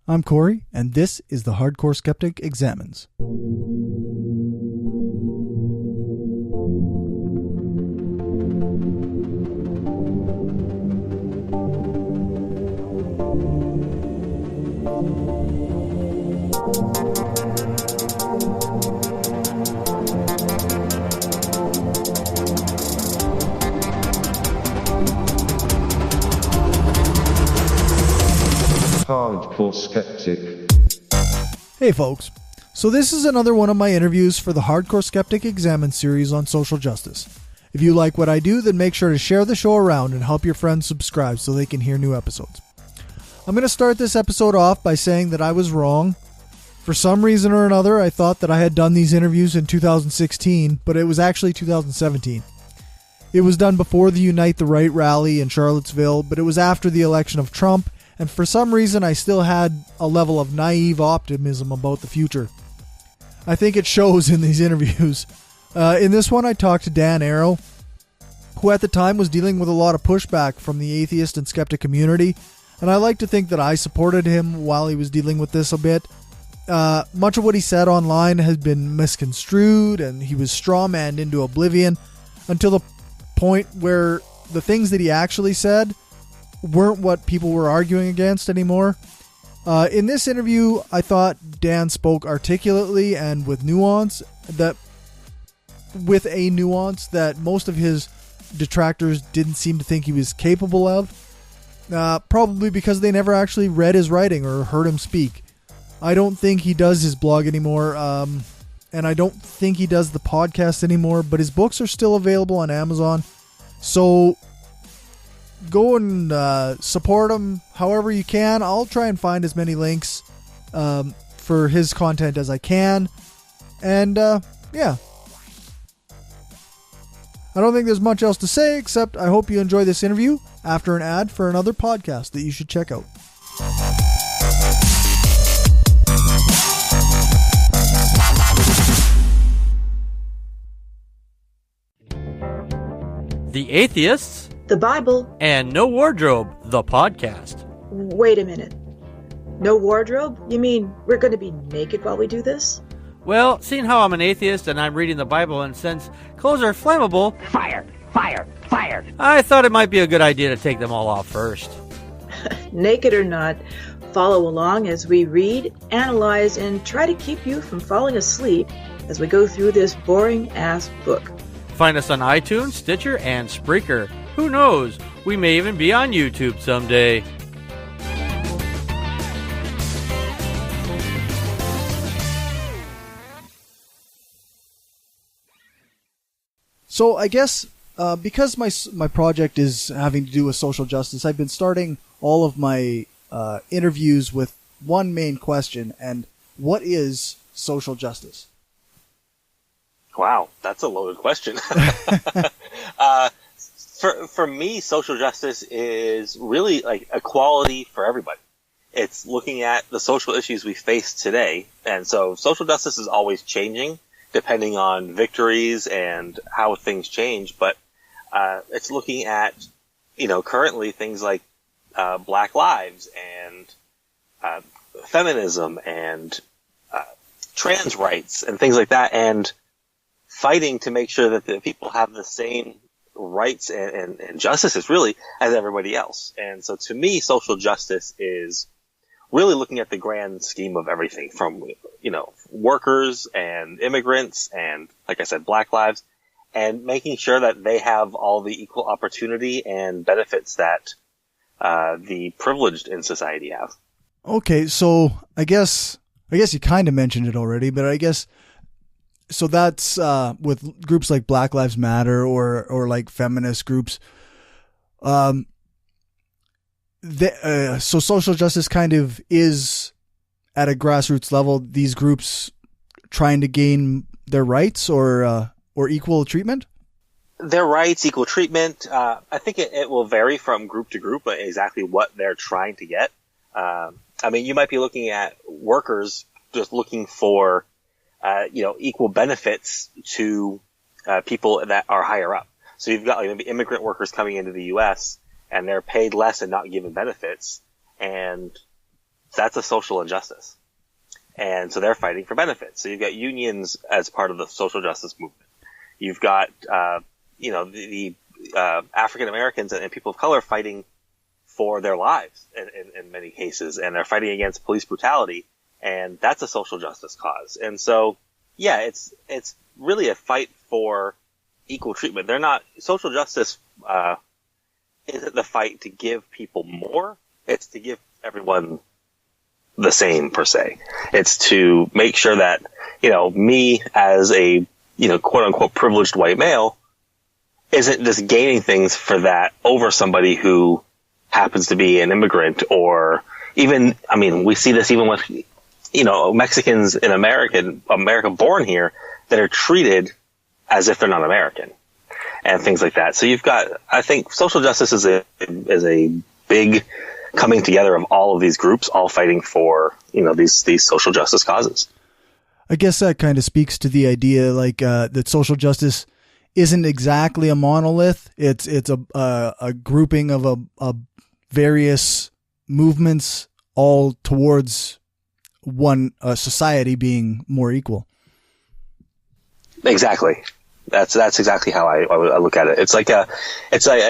I'm Cory, and this is the Hardcore Skeptic Examines. Hardcore Skeptic. Hey folks, so this is another one of my interviews for the Hardcore Skeptic Examines series on social justice. If you like what I do, then make sure to share the show around and help your friends subscribe so they can hear new episodes. I'm going to start this episode off by saying that I was wrong. For some reason or another, I thought that I had done these interviews in 2016, but it was actually 2017. It was done before the Unite the Right rally in Charlottesville, but it was after the election of Trump, and for some reason I still had a level of naive optimism about the future. I think it shows in these interviews. In this one I talked to Dan Arel, who at the time was dealing with a lot of pushback from the atheist and skeptic community, and I like to think that I supported him while he was dealing with this a bit. Much of what he said online has been misconstrued, and he was strawmanned into oblivion until the point where the things that he actually said weren't what people were arguing against anymore. In this interview, I thought Dan spoke articulately and with a nuance that most of his detractors didn't seem to think he was capable of, probably because they never actually read his writing or heard him speak. I don't think he does his blog anymore, and I don't think he does the podcast anymore, but his books are still available on Amazon, so go and support him however you can. I'll try and find as many links for his content as I can. And yeah. I don't think there's much else to say, except I hope you enjoy this interview after an ad for another podcast that you should check out. The Atheists, the Bible, and No Wardrobe, the podcast. Wait a minute. No wardrobe? You mean we're going to be naked while we do this? Well, seeing how I'm an atheist and I'm reading the Bible, and since clothes are flammable, Fire! I thought it might be a good idea to take them all off first. Naked or not, follow along as we read, analyze, and try to keep you from falling asleep as we go through this boring-ass book. Find us on iTunes, Stitcher, and Spreaker. Who knows? We may even be on YouTube someday. So I guess because my project is having to do with social justice, I've been starting all of my interviews with one main question, and what is social justice? Wow, that's a loaded question. For me, social justice is really like equality for everybody. It's looking at the social issues we face today. And so social justice is always changing depending on victories and how things change. But it's looking at, currently things like Black lives and feminism and trans rights and things like that, and fighting to make sure that the people have the same rights and justices really as everybody else. And so to me, social justice is really looking at the grand scheme of everything from, workers and immigrants and, like I said, Black lives, and making sure that they have all the equal opportunity and benefits that the privileged in society have. Okay, so I guess you kind of mentioned it already, but I guess so that's with groups like Black Lives Matter or like feminist groups. So social justice kind of is at a grassroots level, these groups trying to gain their rights or equal treatment? Their rights, equal treatment. I think it will vary from group to group exactly what they're trying to get. You might be looking at workers just looking for equal benefits to people that are higher up. So you've got maybe immigrant workers coming into the U.S. and they're paid less and not given benefits. And that's a social injustice. And so they're fighting for benefits. So you've got unions as part of the social justice movement. You've got, the African Americans and people of color fighting for their lives in many cases. And they're fighting against police brutality. And that's a social justice cause. And so, yeah, it's really a fight for equal treatment. They're not, social justice, isn't the fight to give people more. It's to give everyone the same, per se. It's to make sure that, me as a, quote unquote privileged white male isn't just gaining things for that over somebody who happens to be an immigrant, or even, we see this even with, Mexicans in America born here that are treated as if they're not American and things like that. So you've got, I think social justice is a big coming together of all of these groups, all fighting for, these social justice causes. I guess that kind of speaks to the idea, that social justice isn't exactly a monolith. It's a grouping of a various movements, all towards one society being more equal. Exactly. That's exactly how I look at it. It's like an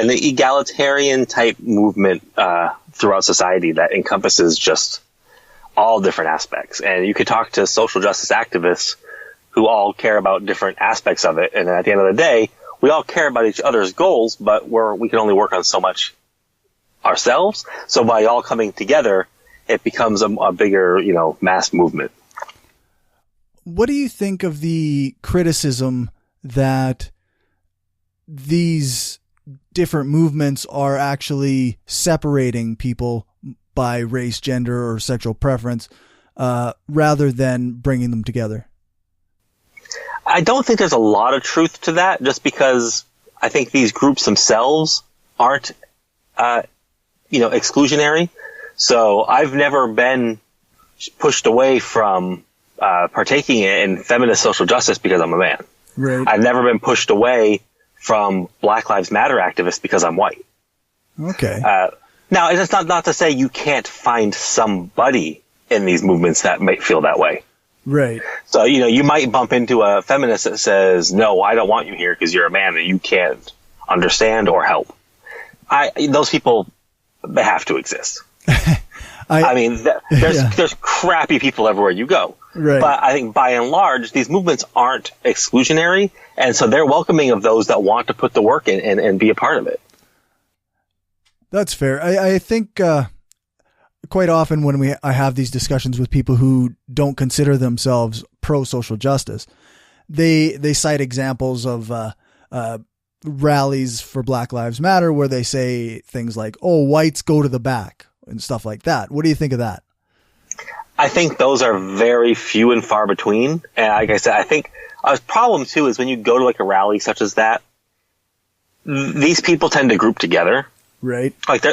egalitarian type movement throughout society that encompasses just all different aspects. And you could talk to social justice activists who all care about different aspects of it. And at the end of the day, we all care about each other's goals, but we can only work on so much ourselves. So by all coming together, it becomes a bigger, mass movement. What do you think of the criticism that these different movements are actually separating people by race, gender, or sexual preference, rather than bringing them together? I don't think there's a lot of truth to that, just because I think these groups themselves aren't, exclusionary. So I've never been pushed away from partaking in feminist social justice because I'm a man. Right. I've never been pushed away from Black Lives Matter activists because I'm white. Okay. Now, it's not to say you can't find somebody in these movements that might feel that way. Right. So, you might bump into a feminist that says, no, I don't want you here because you're a man and you can't understand or help. Those people, they have to exist. There's crappy people everywhere you go. Right. But I think by and large, these movements aren't exclusionary. And so they're welcoming of those that want to put the work in and be a part of it. That's fair. I think quite often when I have these discussions with people who don't consider themselves pro-social justice, they cite examples of rallies for Black Lives Matter where they say things like, oh, whites go to the back and stuff like that. What do you think of that? I think those are very few and far between. And like I said, I think a problem too is when you go to like a rally such as that, these people tend to group together. Right. Like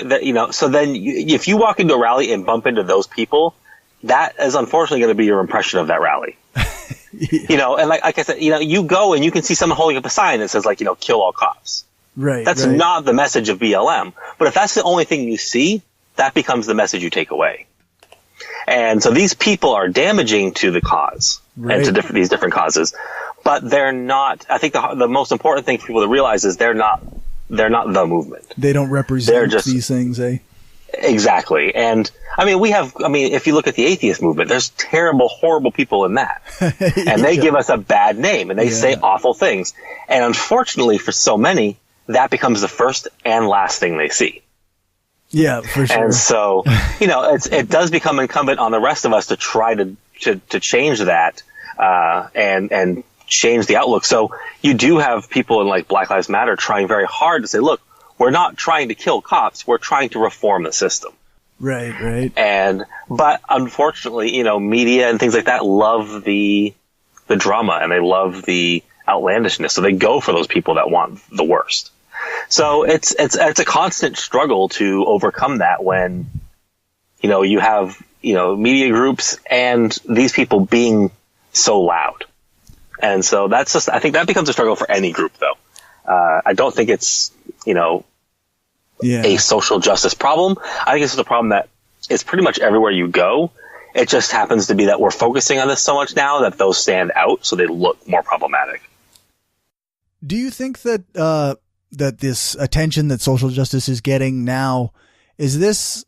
so then if you walk into a rally and bump into those people, that is unfortunately going to be your impression of that rally. Yeah. And like I said, you go and you can see someone holding up a sign that says like, kill all cops. Right. That's right. not the message of BLM. But if that's the only thing you see, that becomes the message you take away. And so these people are damaging to the cause right. and to these different causes, but they're not. I think the most important thing for people to realize is they're not the movement. They don't represent these things, eh? Exactly. And if you look at the atheist movement, there's terrible, horrible people in that. And they give us a bad name and they say awful things. And unfortunately for so many, that becomes the first and last thing they see. Yeah, for sure. And so, it does become incumbent on the rest of us to try to change that, and change the outlook. So you do have people in like Black Lives Matter trying very hard to say, look, we're not trying to kill cops. We're trying to reform the system. Right, right. But unfortunately, media and things like that love the drama and they love the outlandishness. So they go for those people that want the worst. So it's a constant struggle to overcome that when, you have, media groups and these people being so loud. And so I think that becomes a struggle for any group though. I don't think it's, a social justice problem. I think it's just a problem that it's pretty much everywhere you go. It just happens to be that we're focusing on this so much now that those stand out, so they look more problematic. Do you think that that this attention that social justice is getting now, is this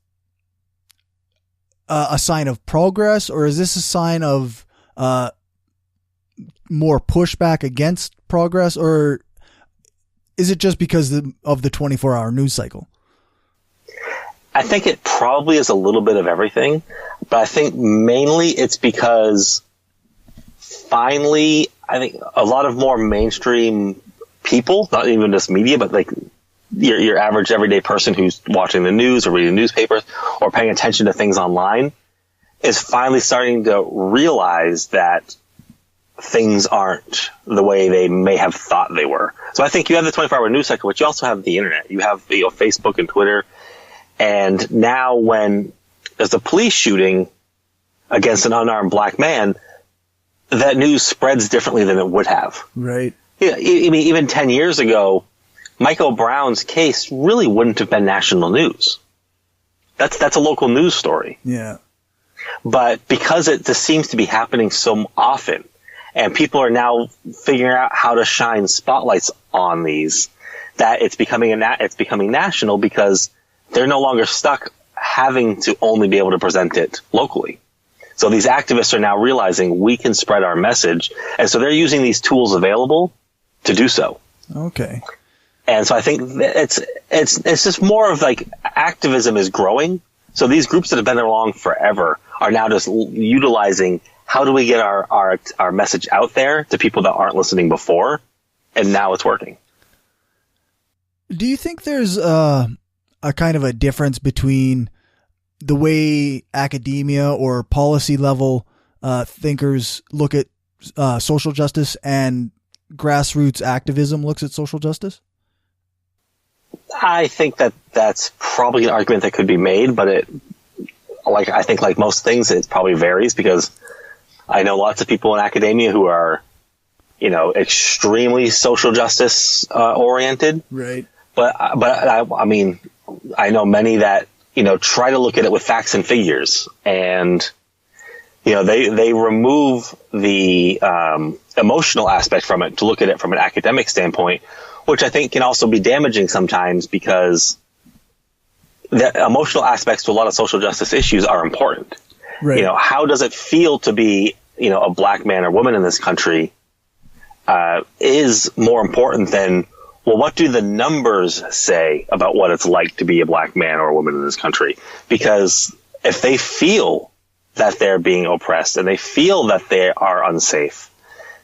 a sign of progress, or is this a sign of more pushback against progress, or is it just because of the 24-hour news cycle? I think it probably is a little bit of everything, but I think mainly it's because finally, I think a lot of more mainstream people, not even just media, but like your average everyday person who's watching the news or reading newspapers or paying attention to things online, is finally starting to realize that things aren't the way they may have thought they were. So I think you have the 24-hour news cycle, but you also have the internet. You have Facebook and Twitter. And now when there's a police shooting against an unarmed black man, that news spreads differently than it would have. Right. Yeah, I mean, even 10 years ago, Michael Brown's case really wouldn't have been national news. That's a local news story. Yeah. But because it just seems to be happening so often, and people are now figuring out how to shine spotlights on these, that it's becoming national because they're no longer stuck having to only be able to present it locally. So these activists are now realizing we can spread our message, and so they're using these tools available to do so. Okay. And so I think it's just more of like activism is growing. So these groups that have been there long forever are now just utilizing how do we get our message out there to people that aren't listening before, and now it's working. Do you think there's a kind of a difference between the way academia or policy level thinkers look at social justice and grassroots activism looks at social justice? I think that's probably an argument that could be made, but I think like most things, it probably varies, because I know lots of people in academia who are, extremely social justice oriented. Right. But I mean, I know many that, try to look at it with facts and figures, and, they remove the emotional aspect from it to look at it from an academic standpoint, which I think can also be damaging sometimes, because the emotional aspects to a lot of social justice issues are important. Right. How does it feel to be, a black man or woman in this country, is more important than, well, what do the numbers say about what it's like to be a black man or a woman in this country? Because if they feel that they're being oppressed and they feel that they are unsafe,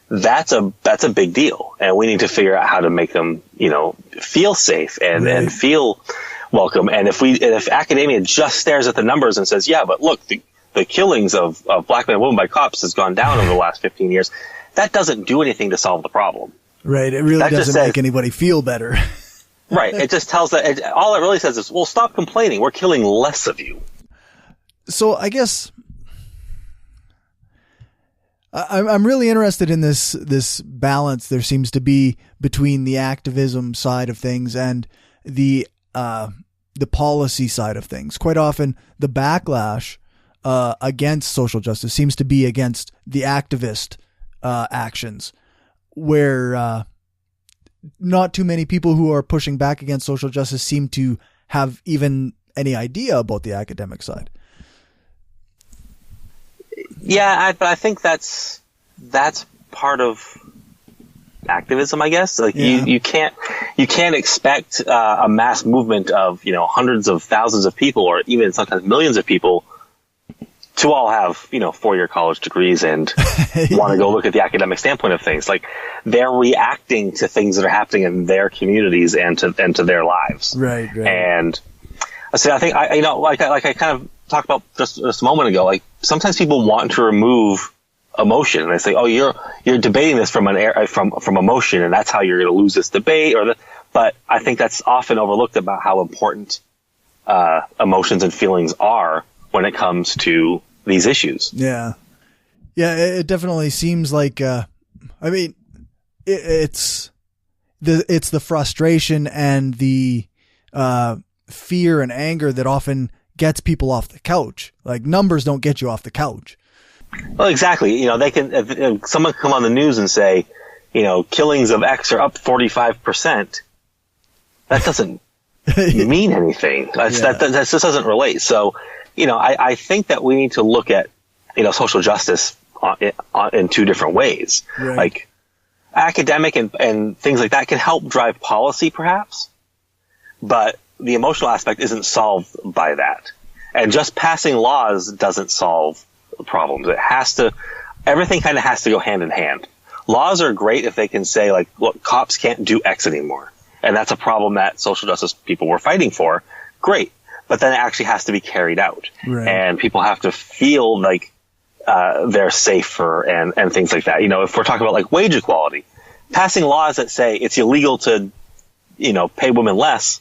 that's a big deal. And we need to figure out how to make them, feel safe and feel welcome. And if academia just stares at the numbers and says, yeah, but look, the killings of black men and women by cops has gone down over the last 15 years, that doesn't do anything to solve the problem. Right. It really doesn't make anybody feel better. Right. It just tells that all it really says is, well, stop complaining. We're killing less of you. So I guess I'm really interested in this balance there seems to be between the activism side of things and the policy side of things. Quite often, the backlash against social justice seems to be against the activist actions, where not too many people who are pushing back against social justice seem to have even any idea about the academic side. Yeah, I think that's part of activism, I guess. Like you can't expect a mass movement of hundreds of thousands of people, or even sometimes millions of people, to all have 4-year college degrees and want to go look at the academic standpoint of things. Like, they're reacting to things that are happening in their communities and to their lives. Right. And so I think like I kind of talked about just a moment ago, like sometimes people want to remove emotion, and they say, "Oh, you're debating this from emotion, and that's how you're going to lose this debate." But I think that's often overlooked about how important emotions and feelings are when it comes to these issues. Yeah, it definitely seems like. It's the frustration and the fear and anger that often gets people off the couch. Like, numbers don't get you off the couch. Well, exactly. You know, they can, if someone can come on the news and say, you know, killings of X are up 45%. That doesn't mean anything. That just doesn't relate. So, you know, I think that we need to look at, you know, social justice in two different ways. Right. Like, academic and things like that can help drive policy, perhaps, but the emotional aspect isn't solved by that. And just passing laws doesn't solve problems. Everything kind of has to go hand in hand. Laws are great if they can say, like, look, cops can't do X anymore. And that's a problem that social justice people were fighting for. Great. But then it actually has to be carried out. Right. And people have to feel like they're safer and things like that. You know, if we're talking about like wage equality, passing laws that say it's illegal to, you know, pay women less,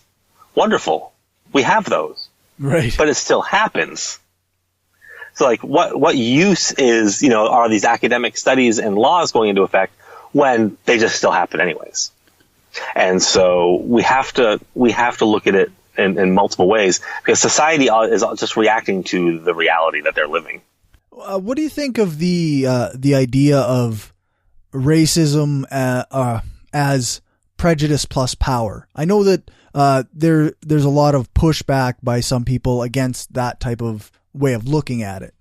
wonderful. We have those. Right. But it still happens. So like what use is, you know, are these academic studies and laws going into effect when they just still happen anyways? And so we have to look at it in multiple ways, because society is just reacting to the reality that they're living. What do you think of the idea of racism as prejudice plus power? I know that there's a lot of pushback by some people against that type of way of looking at it.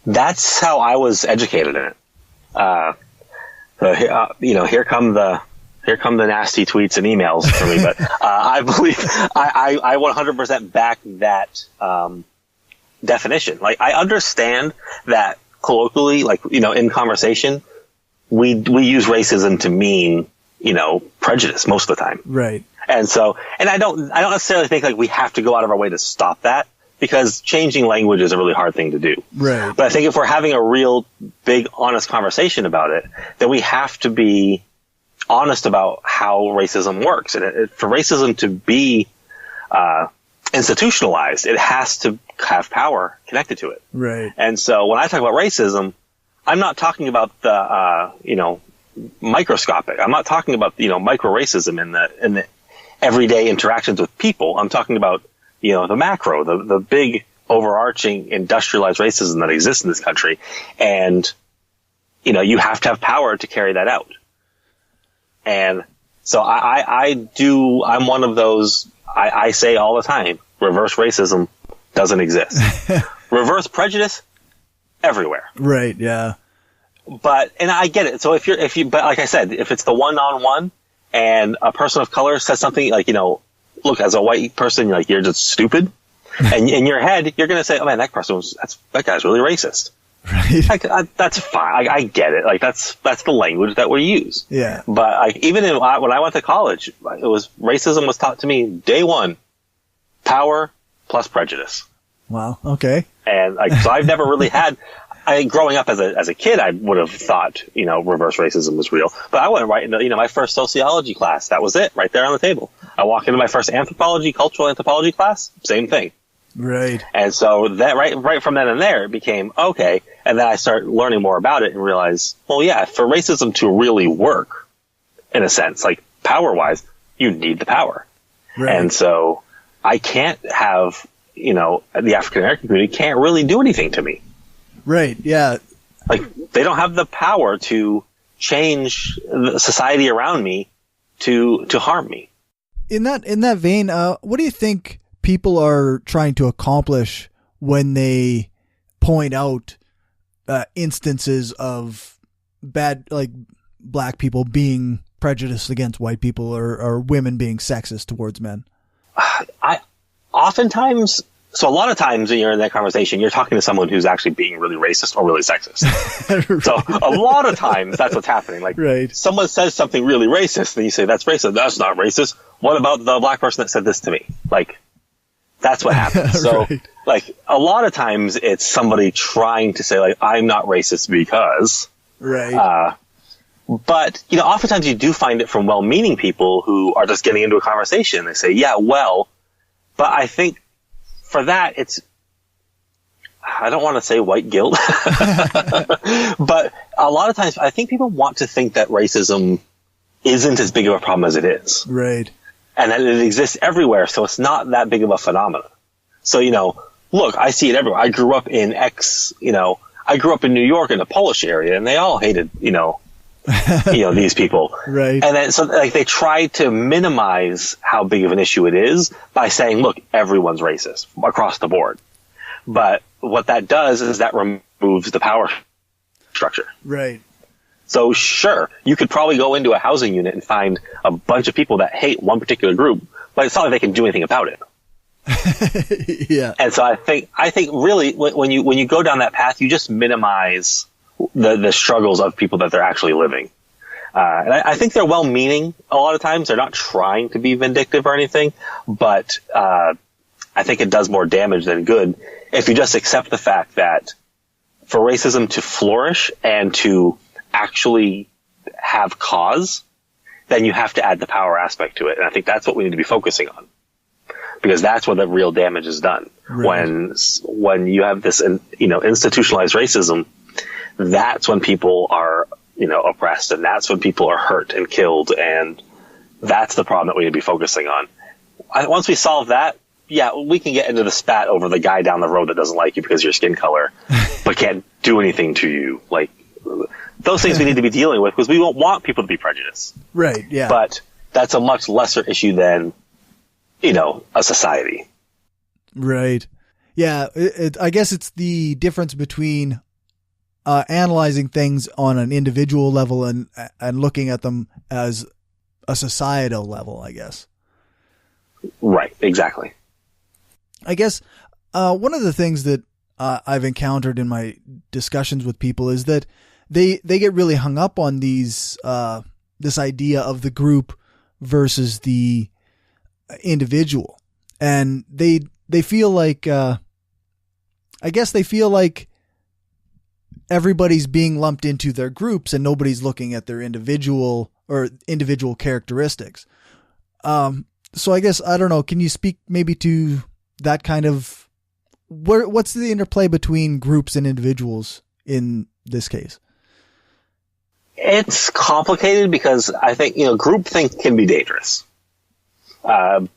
That's how I was educated in it. So you know, here come the nasty tweets and emails for me, but I believe I 100% back that definition. Like, I understand that colloquially, like, you know, in conversation, we use racism to mean, you know, prejudice most of the time. Right. And so, and I don't necessarily think like we have to go out of our way to stop that, because changing language is a really hard thing to do. Right. But I think if we're having a real big, honest conversation about it, then we have to be honest about how racism works. And for racism to be institutionalized, it has to have power connected to it. Right. And so when I talk about racism, I'm not talking about the, you know, microscopic. I'm not talking about, you know, micro racism in the everyday interactions with people. I'm talking about, you know, the macro, the big overarching industrialized racism that exists in this country. And, you know, you have to have power to carry that out. And so I'm one of those, I say all the time, reverse racism doesn't exist. Reverse prejudice everywhere. Right. Yeah. But, and I get it. So but like I said, if it's the one-on-one and a person of color says something like, you know, look, as a white person, you're just stupid. And in your head, you're going to say, oh man, that guy's really racist. Right. Like, that's fine. I get it. Like, that's the language that we use. Yeah. But like, even when I went to college, racism was taught to me day one, power plus prejudice. Wow. Okay. And like, so I've never really had, growing up as a kid, I would have thought, you know, reverse racism was real. But I went right into, you know, my first sociology class. That was it, right there on the table. I walked into my first cultural anthropology class, same thing. Right. And so that right from then and there, it became okay. And then I started learning more about it and realized, well, yeah, for racism to really work, in a sense, like power-wise, you need the power. Right. And so I can't have, you know, the African American community can't really do anything to me. Right. Yeah. Like, they don't have the power to change the society around me to harm me. In that vein, what do you think people are trying to accomplish when they point out instances of bad, like black people being prejudiced against white people or women being sexist towards men? So a lot of times when you're in that conversation, you're talking to someone who's actually being really racist or really sexist. Right. So a lot of times that's what's happening. Like, right. Someone says something really racist and you say, that's racist. That's not racist. What about the black person that said this to me? Like, that's what happens. So right. Like, a lot of times it's somebody trying to say, like, I'm not racist because. Right. But, you know, oftentimes you do find it from well-meaning people who are just getting into a conversation. They say, yeah, well, but I think, for that, I don't want to say white guilt, but a lot of times I think people want to think that racism isn't as big of a problem as it is. Right. And that it exists everywhere, so it's not that big of a phenomenon. So, look, I see it everywhere. I grew up in I grew up in New York in the Polish area, and they all hated, these people. Right. And then, so like, they try to minimize how big of an issue it is by saying, look, everyone's racist across the board. But what that does is that removes the power structure. Right. So sure, you could probably go into a housing unit and find a bunch of people that hate one particular group, but it's not like they can do anything about it. Yeah. And so I think really when you go down that path, you just minimize the struggles of people that they're actually living. And I think they're well-meaning a lot of times. They're not trying to be vindictive or anything, but I think it does more damage than good if you just accept the fact that for racism to flourish and to actually have cause, then you have to add the power aspect to it. And I think that's what we need to be focusing on, because that's where the real damage is done. Right. When you have this, institutionalized racism, that's when people are, oppressed, and that's when people are hurt and killed. And that's the problem that we need to be focusing on. Once we solve that, yeah, we can get into the spat over the guy down the road that doesn't like you because of your skin color, but can't do anything to you. Like, those things we need to be dealing with, because we won't want people to be prejudiced. Right, yeah. But that's a much lesser issue than, a society. Right. Yeah, I guess it's the difference between analyzing things on an individual level and looking at them as a societal level, I guess. Right, exactly. I guess one of the things that I've encountered in my discussions with people is that they get really hung up on these this idea of the group versus the individual, and they feel like I guess they feel like everybody's being lumped into their groups and nobody's looking at their individual characteristics. So I guess, I don't know, can you speak maybe to that kind of, what's the interplay between groups and individuals in this case? It's complicated because I think, groupthink can be dangerous. But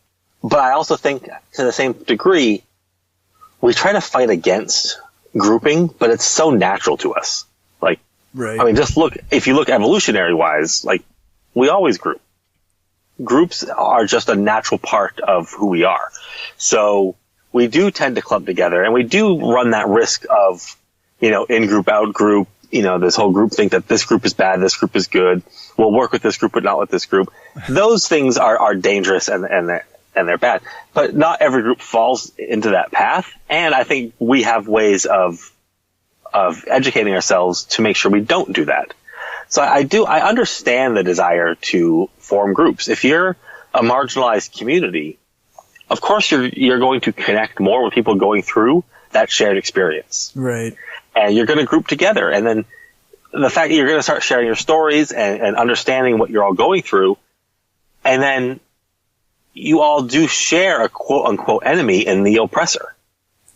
I also think to the same degree, we try to fight against grouping, but it's so natural to us. Like, right. I mean, if you look evolutionary wise, like, we always group. Groups are just a natural part of who we are. So we do tend to clump together, and we do run that risk of, in group, out group, this whole group think that this group is bad, this group is good. We'll work with this group, but not with this group. Those things are dangerous and they're bad. But not every group falls into that path. And I think we have ways of educating ourselves to make sure we don't do that. So I understand the desire to form groups. If you're a marginalized community, of course you're going to connect more with people going through that shared experience. Right. And you're going to group together. And then the fact that you're going to start sharing your stories and understanding what you're all going through. And then you all do share a quote unquote enemy in the oppressor.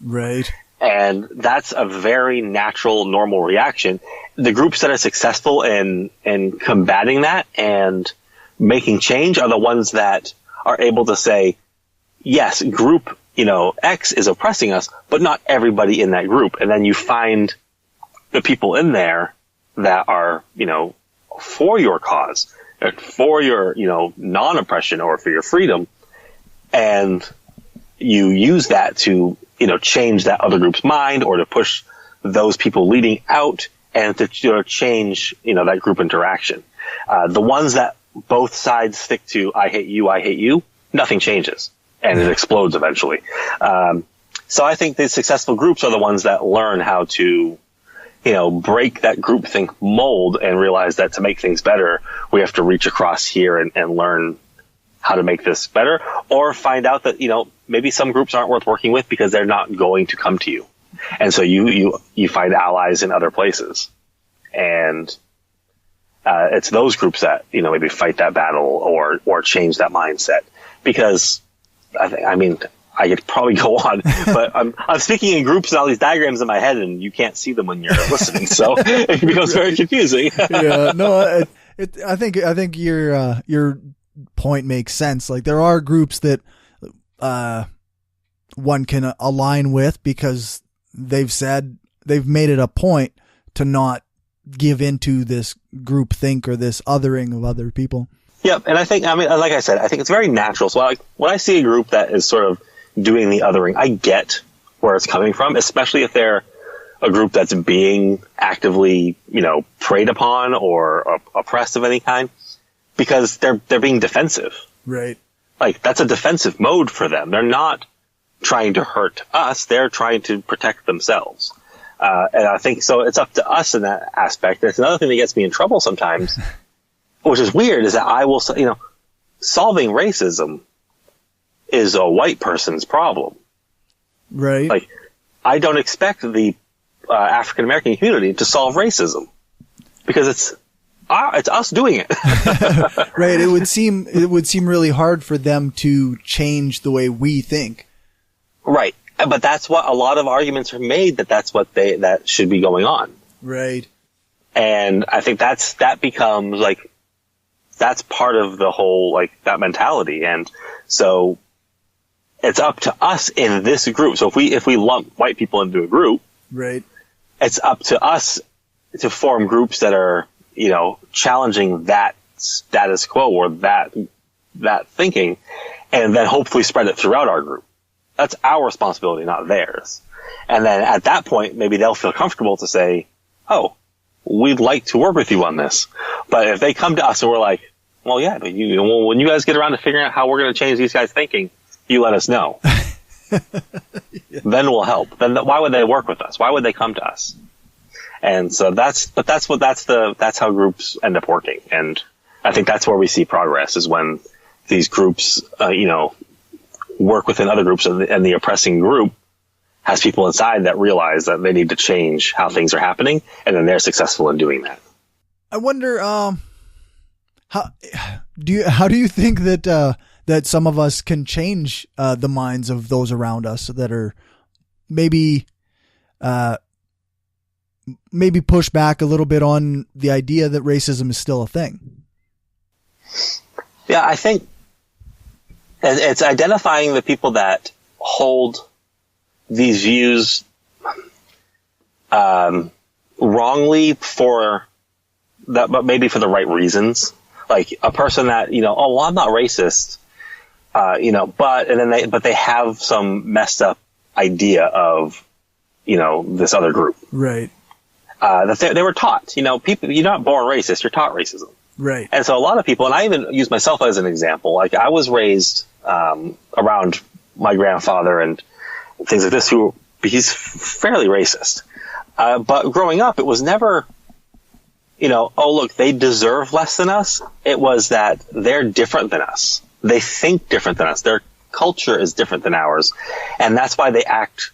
Right. And that's a very natural, normal reaction. The groups that are successful in combating that and making change are the ones that are able to say, yes, group, X is oppressing us, but not everybody in that group. And then you find the people in there that are, for your cause, for your, non-oppression or for your freedom. And you use that to, change that other group's mind, or to push those people leading out and to change, that group interaction. The ones that both sides stick to, I hate you, nothing changes. And it explodes eventually. So I think the successful groups are the ones that learn how to, break that groupthink mold and realize that to make things better, we have to reach across here and learn how to make this better, or find out that, maybe some groups aren't worth working with because they're not going to come to you. And so you find allies in other places. And it's those groups that, maybe fight that battle or change that mindset. Because I could probably go on, but I'm speaking in groups and all these diagrams in my head, and you can't see them when you're listening, so it becomes very confusing. Yeah, no, I think your point makes sense. Like, there are groups that one can align with, because they've made it a point to not give into this group think or this othering of other people. Yep. And like I said, I think it's very natural. So like when I see a group that is sort of doing the othering, I get where it's coming from, especially if they're a group that's being actively, preyed upon or oppressed of any kind, because they're being defensive. Right. Like that's a defensive mode for them. They're not trying to hurt us. They're trying to protect themselves. And I think so it's up to us in that aspect. And it's another thing that gets me in trouble sometimes, which is weird, is that I will, solving racism is a white person's problem. Right. Like, I don't expect the African American community to solve racism, because it's us doing it. Right. It would seem really hard for them to change the way we think. Right. But that's what a lot of arguments are made, that should be going on. Right. And I think that becomes like, that's part of the whole, like, that mentality. And so it's up to us in this group. So if we lump white people into a group, right, it's up to us to form groups that are, challenging that status quo or that thinking, and then hopefully spread it throughout our group. That's our responsibility, not theirs. And then at that point, maybe they'll feel comfortable to say, oh, we'd like to work with you on this. But if they come to us and we're like, well, yeah, but when you guys get around to figuring out how we're going to change these guys' thinking, you let us know. Yeah. Then we'll help. Then why would they work with us? Why would they come to us? And so that's how groups end up working. And I think that's where we see progress, is when these groups, work within other groups, and the oppressing group has people inside that realize that they need to change how things are happening, and then they're successful in doing that. I wonder, how do you think that some of us can change the minds of those around us that are maybe push back a little bit on the idea that racism is still a thing? Yeah, I think it's identifying the people that hold these views wrongly for that, but maybe for the right reasons. Like a person that, oh, well, I'm not racist, but they have some messed up idea of, this other group. Right. That they were taught, people, you're not born racist, you're taught racism. Right. And so a lot of people, and I even use myself as an example, like I was raised around my grandfather and things like this, he's fairly racist. But growing up, it was never, oh, look, they deserve less than us. It was that they're different than us. They think different than us. Their culture is different than ours. And that's why they act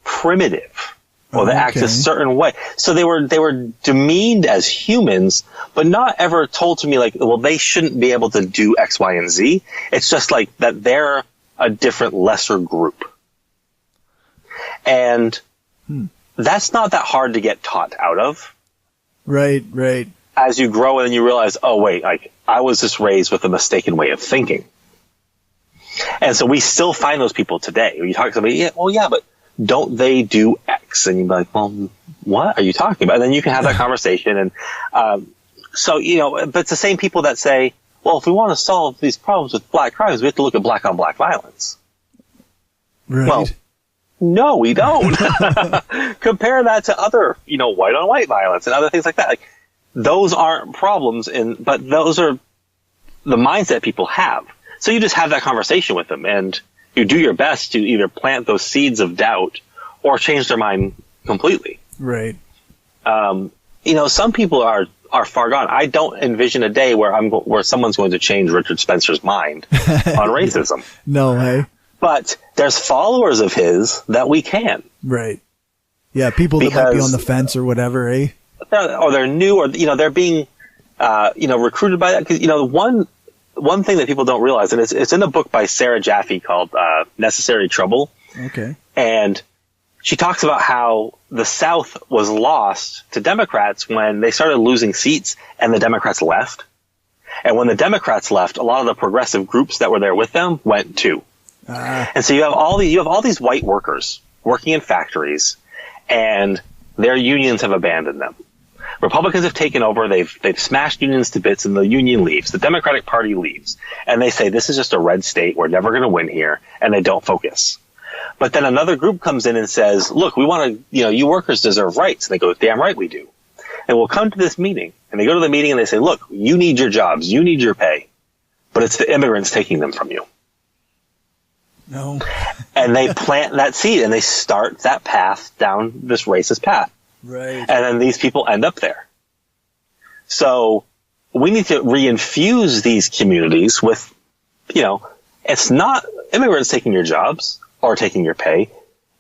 primitive. Or they act a certain way. So they were demeaned as humans, but not ever told to me like, well, they shouldn't be able to do X, Y, and Z. It's just like that they're a different, lesser group. And that's not that hard to get taught out of. Right, right. As you grow and you realize, oh, wait, like I was just raised with a mistaken way of thinking. And so we still find those people today. When you talk to somebody, yeah, well, yeah, but don't they do X? And you're like, well, what are you talking about? And then you can have that conversation. And but it's the same people that say, well, if we want to solve these problems with black crimes, we have to look at black on black violence. Right. Well, no, we don't. Compare that to other, white on white violence and other things like that. Like those aren't problems, but those are the mindset people have. So you just have that conversation with them, and you do your best to either plant those seeds of doubt or change their mind completely. Right. Some people are far gone. I don't envision a day where someone's going to change Richard Spencer's mind on racism. No, hey. But there's followers of his that we can. Right. Yeah, people that might be on the fence or whatever, eh? Or they're new, or they're being recruited by that. Because one thing that people don't realize, and it's in a book by Sarah Jaffe called Necessary Trouble. Okay. And she talks about how the South was lost to Democrats when they started losing seats and the Democrats left. And when the Democrats left, a lot of the progressive groups that were there with them went too. And so you have all these white workers working in factories, and their unions have abandoned them. Republicans have taken over. They've smashed unions to bits, and the union leaves. The Democratic Party leaves, and they say this is just a red state. We're never going to win here, and they don't focus. But then another group comes in and says, "Look, we want to. You workers deserve rights." And they go, "Damn right we do." And we'll come to this meeting, and they go to the meeting and they say, "Look, you need your jobs, you need your pay, but it's the immigrants taking them from you." No. And they plant that seed, and they start that path down this racist path. Right. And then these people end up there. So we need to reinfuse these communities with, it's not immigrants taking your jobs or taking your pay.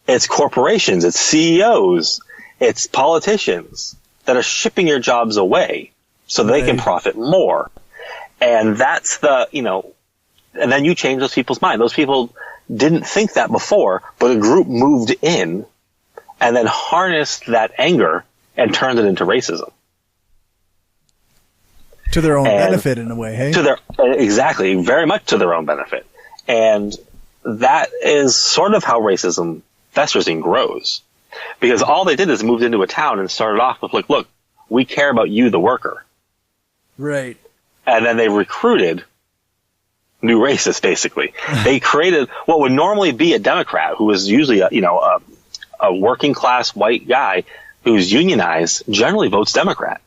It's corporations, it's CEOs, it's politicians that are shipping your jobs away so they can profit more. And that's and then you change those people's mind. Those people didn't think that before, but a group moved in and then harnessed that anger and turned it into racism. To their own benefit, in a way, hey? Exactly, very much to their own benefit. And that is sort of how racism festers and grows. Because all they did is moved into a town and started off with, look, we care about you, the worker. Right. And then they recruited new racists, basically. They created what would normally be a Democrat, who was usually a working class white guy who's unionized, generally votes Democrat.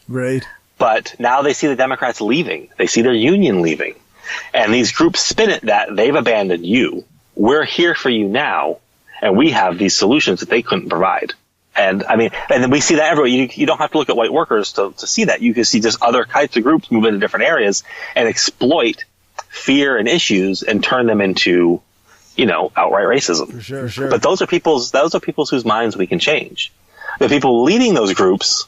Right. But now they see the Democrats leaving. They see their union leaving. And these groups spin it that they've abandoned you. We're here for you now. And we have these solutions that they couldn't provide. And then we see that everywhere. You don't have to look at white workers to see that. You can see just other types of groups move into different areas and exploit fear and issues and turn them into, outright racism. For sure. But those are people's whose minds we can change. The people leading those groups,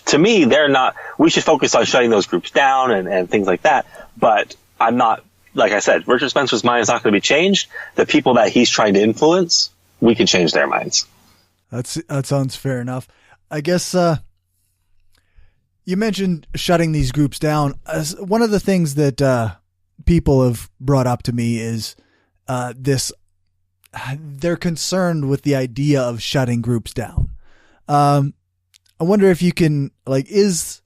to me, they're not. We should focus on shutting those groups down and things like that. But I'm not. Like I said, Richard Spencer's mind is not going to be changed. The people that he's trying to influence, we can change their minds. That sounds fair enough. I guess you mentioned shutting these groups down. One of the things that people have brought up to me is they're concerned with the idea of shutting groups down. I wonder if you can, is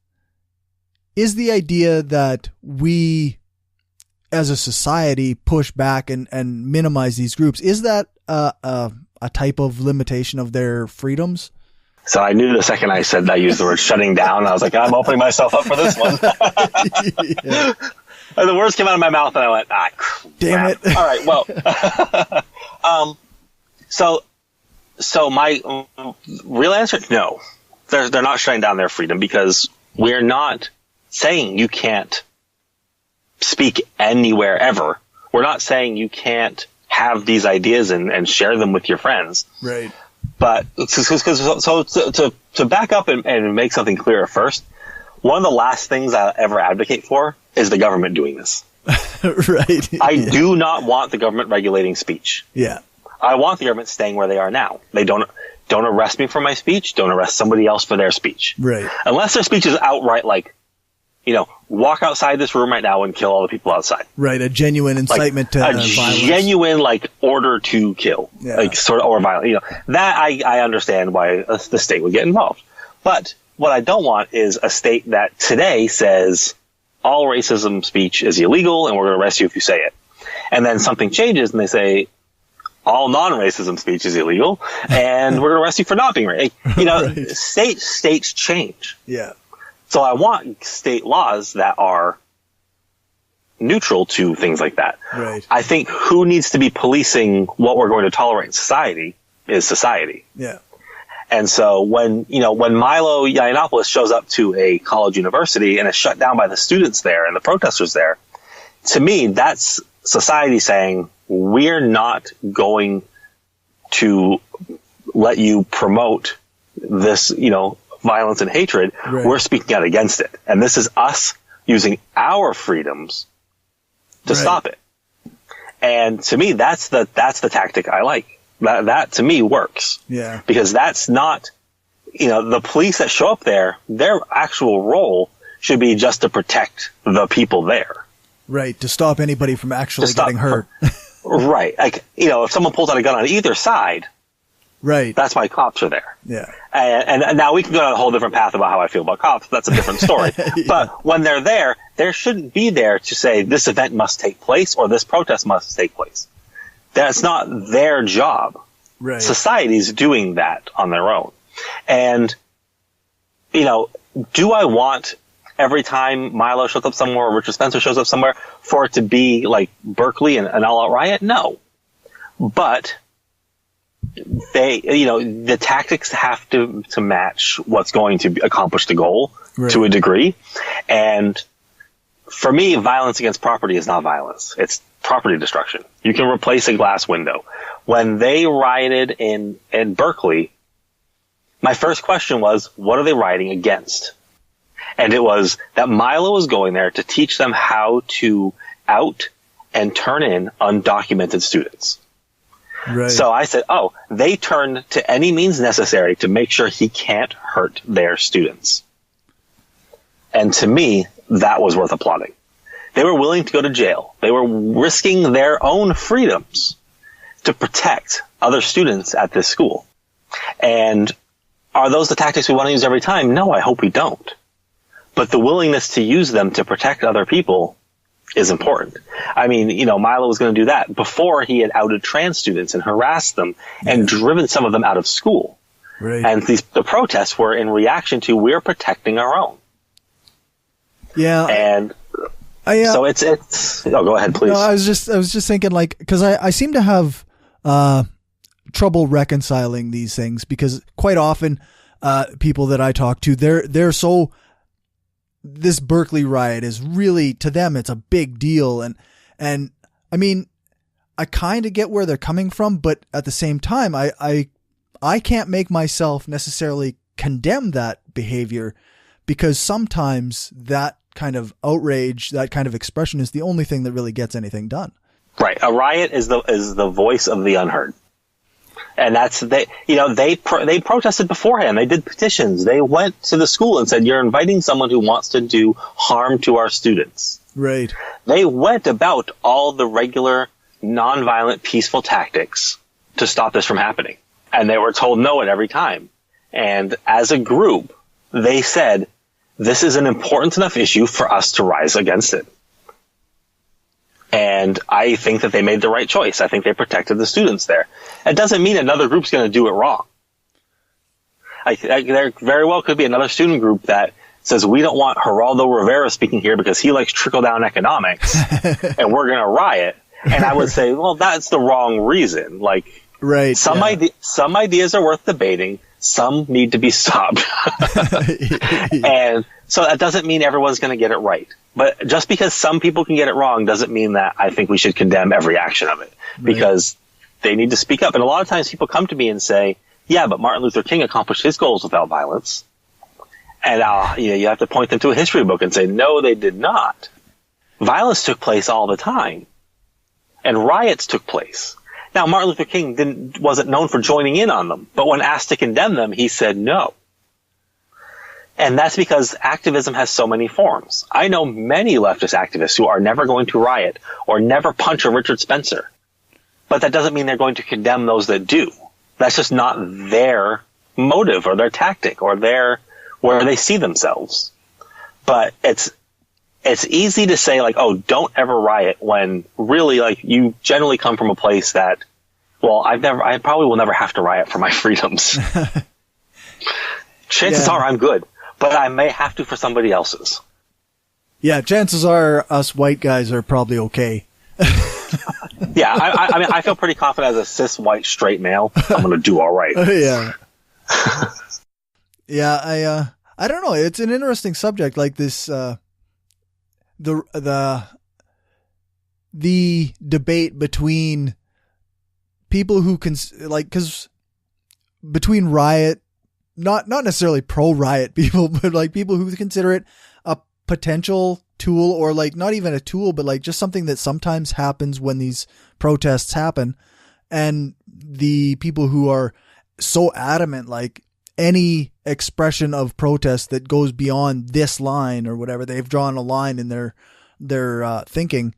the idea that we as a society push back and minimize these groups, is that a type of limitation of their freedoms? So I knew the second I used the word shutting down, I was like, I'm opening myself up for this one. Yeah. And the words came out of my mouth and I went, crap. Damn it. All right, well, so my real answer, no, they're not shutting down their freedom, because we're not saying you can't speak anywhere ever. We're not saying you can't have these ideas and share them with your friends. Right. But so to back up and make something clearer first, one of the last things I ever advocate for is the government doing this. Right. I do not want the government regulating speech. Yeah. I want the government staying where they are now. They don't arrest me for my speech. Don't arrest somebody else for their speech. Right. Unless their speech is outright walk outside this room right now and kill all the people outside. Right. A genuine incitement to violence. Genuine order to kill. Yeah. Or violence. That I understand why the state would get involved. But what I don't want is a state that today says all racism speech is illegal and we're going to arrest you if you say it. And then something changes and they say all non-racism speech is illegal and we're going to arrest you for not being racist. Right. States change. Yeah. So I want state laws that are neutral to things like that. Right. I think who needs to be policing what we're going to tolerate in society is society. Yeah. And so when Milo Yiannopoulos shows up to a college university and is shut down by the students there and the protesters there, to me, that's society saying, we're not going to let you promote this, violence and hatred. Right. We're speaking out against it. And this is us using our freedoms to stop it. And to me, that's the tactic I like. That to me works. Yeah. Because that's not, the police that show up there, their actual role should be just to protect the people there. Right. To stop anybody from actually getting hurt. Right. Like, if someone pulls out a gun on either side, right, that's why cops are there. Yeah. And now we can go down a whole different path about how I feel about cops. That's a different story. Yeah. But when they're there, they shouldn't be there to say this event must take place or this protest must take place. That's not their job. Right. Society's doing that on their own. And, do I want every time Milo shows up somewhere or Richard Spencer shows up somewhere for it to be like Berkeley and an all-out riot? No. But the tactics have to match what's going to accomplish the goal to a degree. And for me, violence against property is not violence. It's property destruction. You can replace a glass window. When they rioted in Berkeley, my first question was, what are they rioting against? And it was that Milo was going there to teach them how to out and turn in undocumented students. Right. So I said, they turned to any means necessary to make sure he can't hurt their students. And to me, that was worth applauding. They were willing to go to jail. They were risking their own freedoms to protect other students at this school. And are those the tactics we want to use every time? No, I hope we don't. But the willingness to use them to protect other people is important. I mean, Milo was going to do that before he had outed trans students and harassed them and driven some of them out of school. Right. And the protests were in reaction to we're protecting our own. Yeah. And so it's go ahead, please. No, I was just thinking, like, because I seem to have trouble reconciling these things, because quite often people that I talk to, they're so, this Berkeley riot is really, to them, it's a big deal. And I mean, I kind of get where they're coming from, but at the same time, I can't make myself necessarily condemn that behavior, because sometimes that kind of outrage, that kind of expression is the only thing that really gets anything done. Right. A riot is the voice of the unheard. And they protested beforehand. They did petitions. They went to the school and said, you're inviting someone who wants to do harm to our students. Right. They went about all the regular, nonviolent, peaceful tactics to stop this from happening. And they were told no at every time. And as a group, they said, this is an important enough issue for us to rise against it. And I think that they made the right choice. I think they protected the students there. It doesn't mean another group's going to do it wrong. There very well could be another student group that says, we don't want Geraldo Rivera speaking here because he likes trickle-down economics, and we're going to riot. And I would say, well, that's the wrong reason. Like, right, some ideas are worth debating. Some need to be stopped. And so that doesn't mean everyone's going to get it right. But just because some people can get it wrong doesn't mean that I think we should condemn every action of it, because they need to speak up. And a lot of times people come to me and say, yeah, but Martin Luther King accomplished his goals without violence. And you have to point them to a history book and say, no, they did not. Violence took place all the time, and riots took place. Now, Martin Luther King wasn't known for joining in on them, but when asked to condemn them, he said no. And that's because activism has so many forms. I know many leftist activists who are never going to riot or never punch a Richard Spencer. But that doesn't mean they're going to condemn those that do. That's just not their motive or their tactic or where they see themselves. But it's easy to say, like, oh, don't ever riot, when really, like, you generally come from a place that, well, I probably will never have to riot for my freedoms. Chances are I'm good, but I may have to for somebody else's. Yeah, chances are us white guys are probably okay. Yeah, I mean, I feel pretty confident as a cis white straight male. I'm going to do all right. Yeah. Yeah, I don't know. It's an interesting subject, like this, the debate between people who can, like, because between riot, not necessarily pro-riot people, but like people who consider it a potential tool, or like not even a tool, but like just something that sometimes happens when these protests happen, and the people who are so adamant, like any expression of protest that goes beyond this line or whatever, they've drawn a line in their thinking.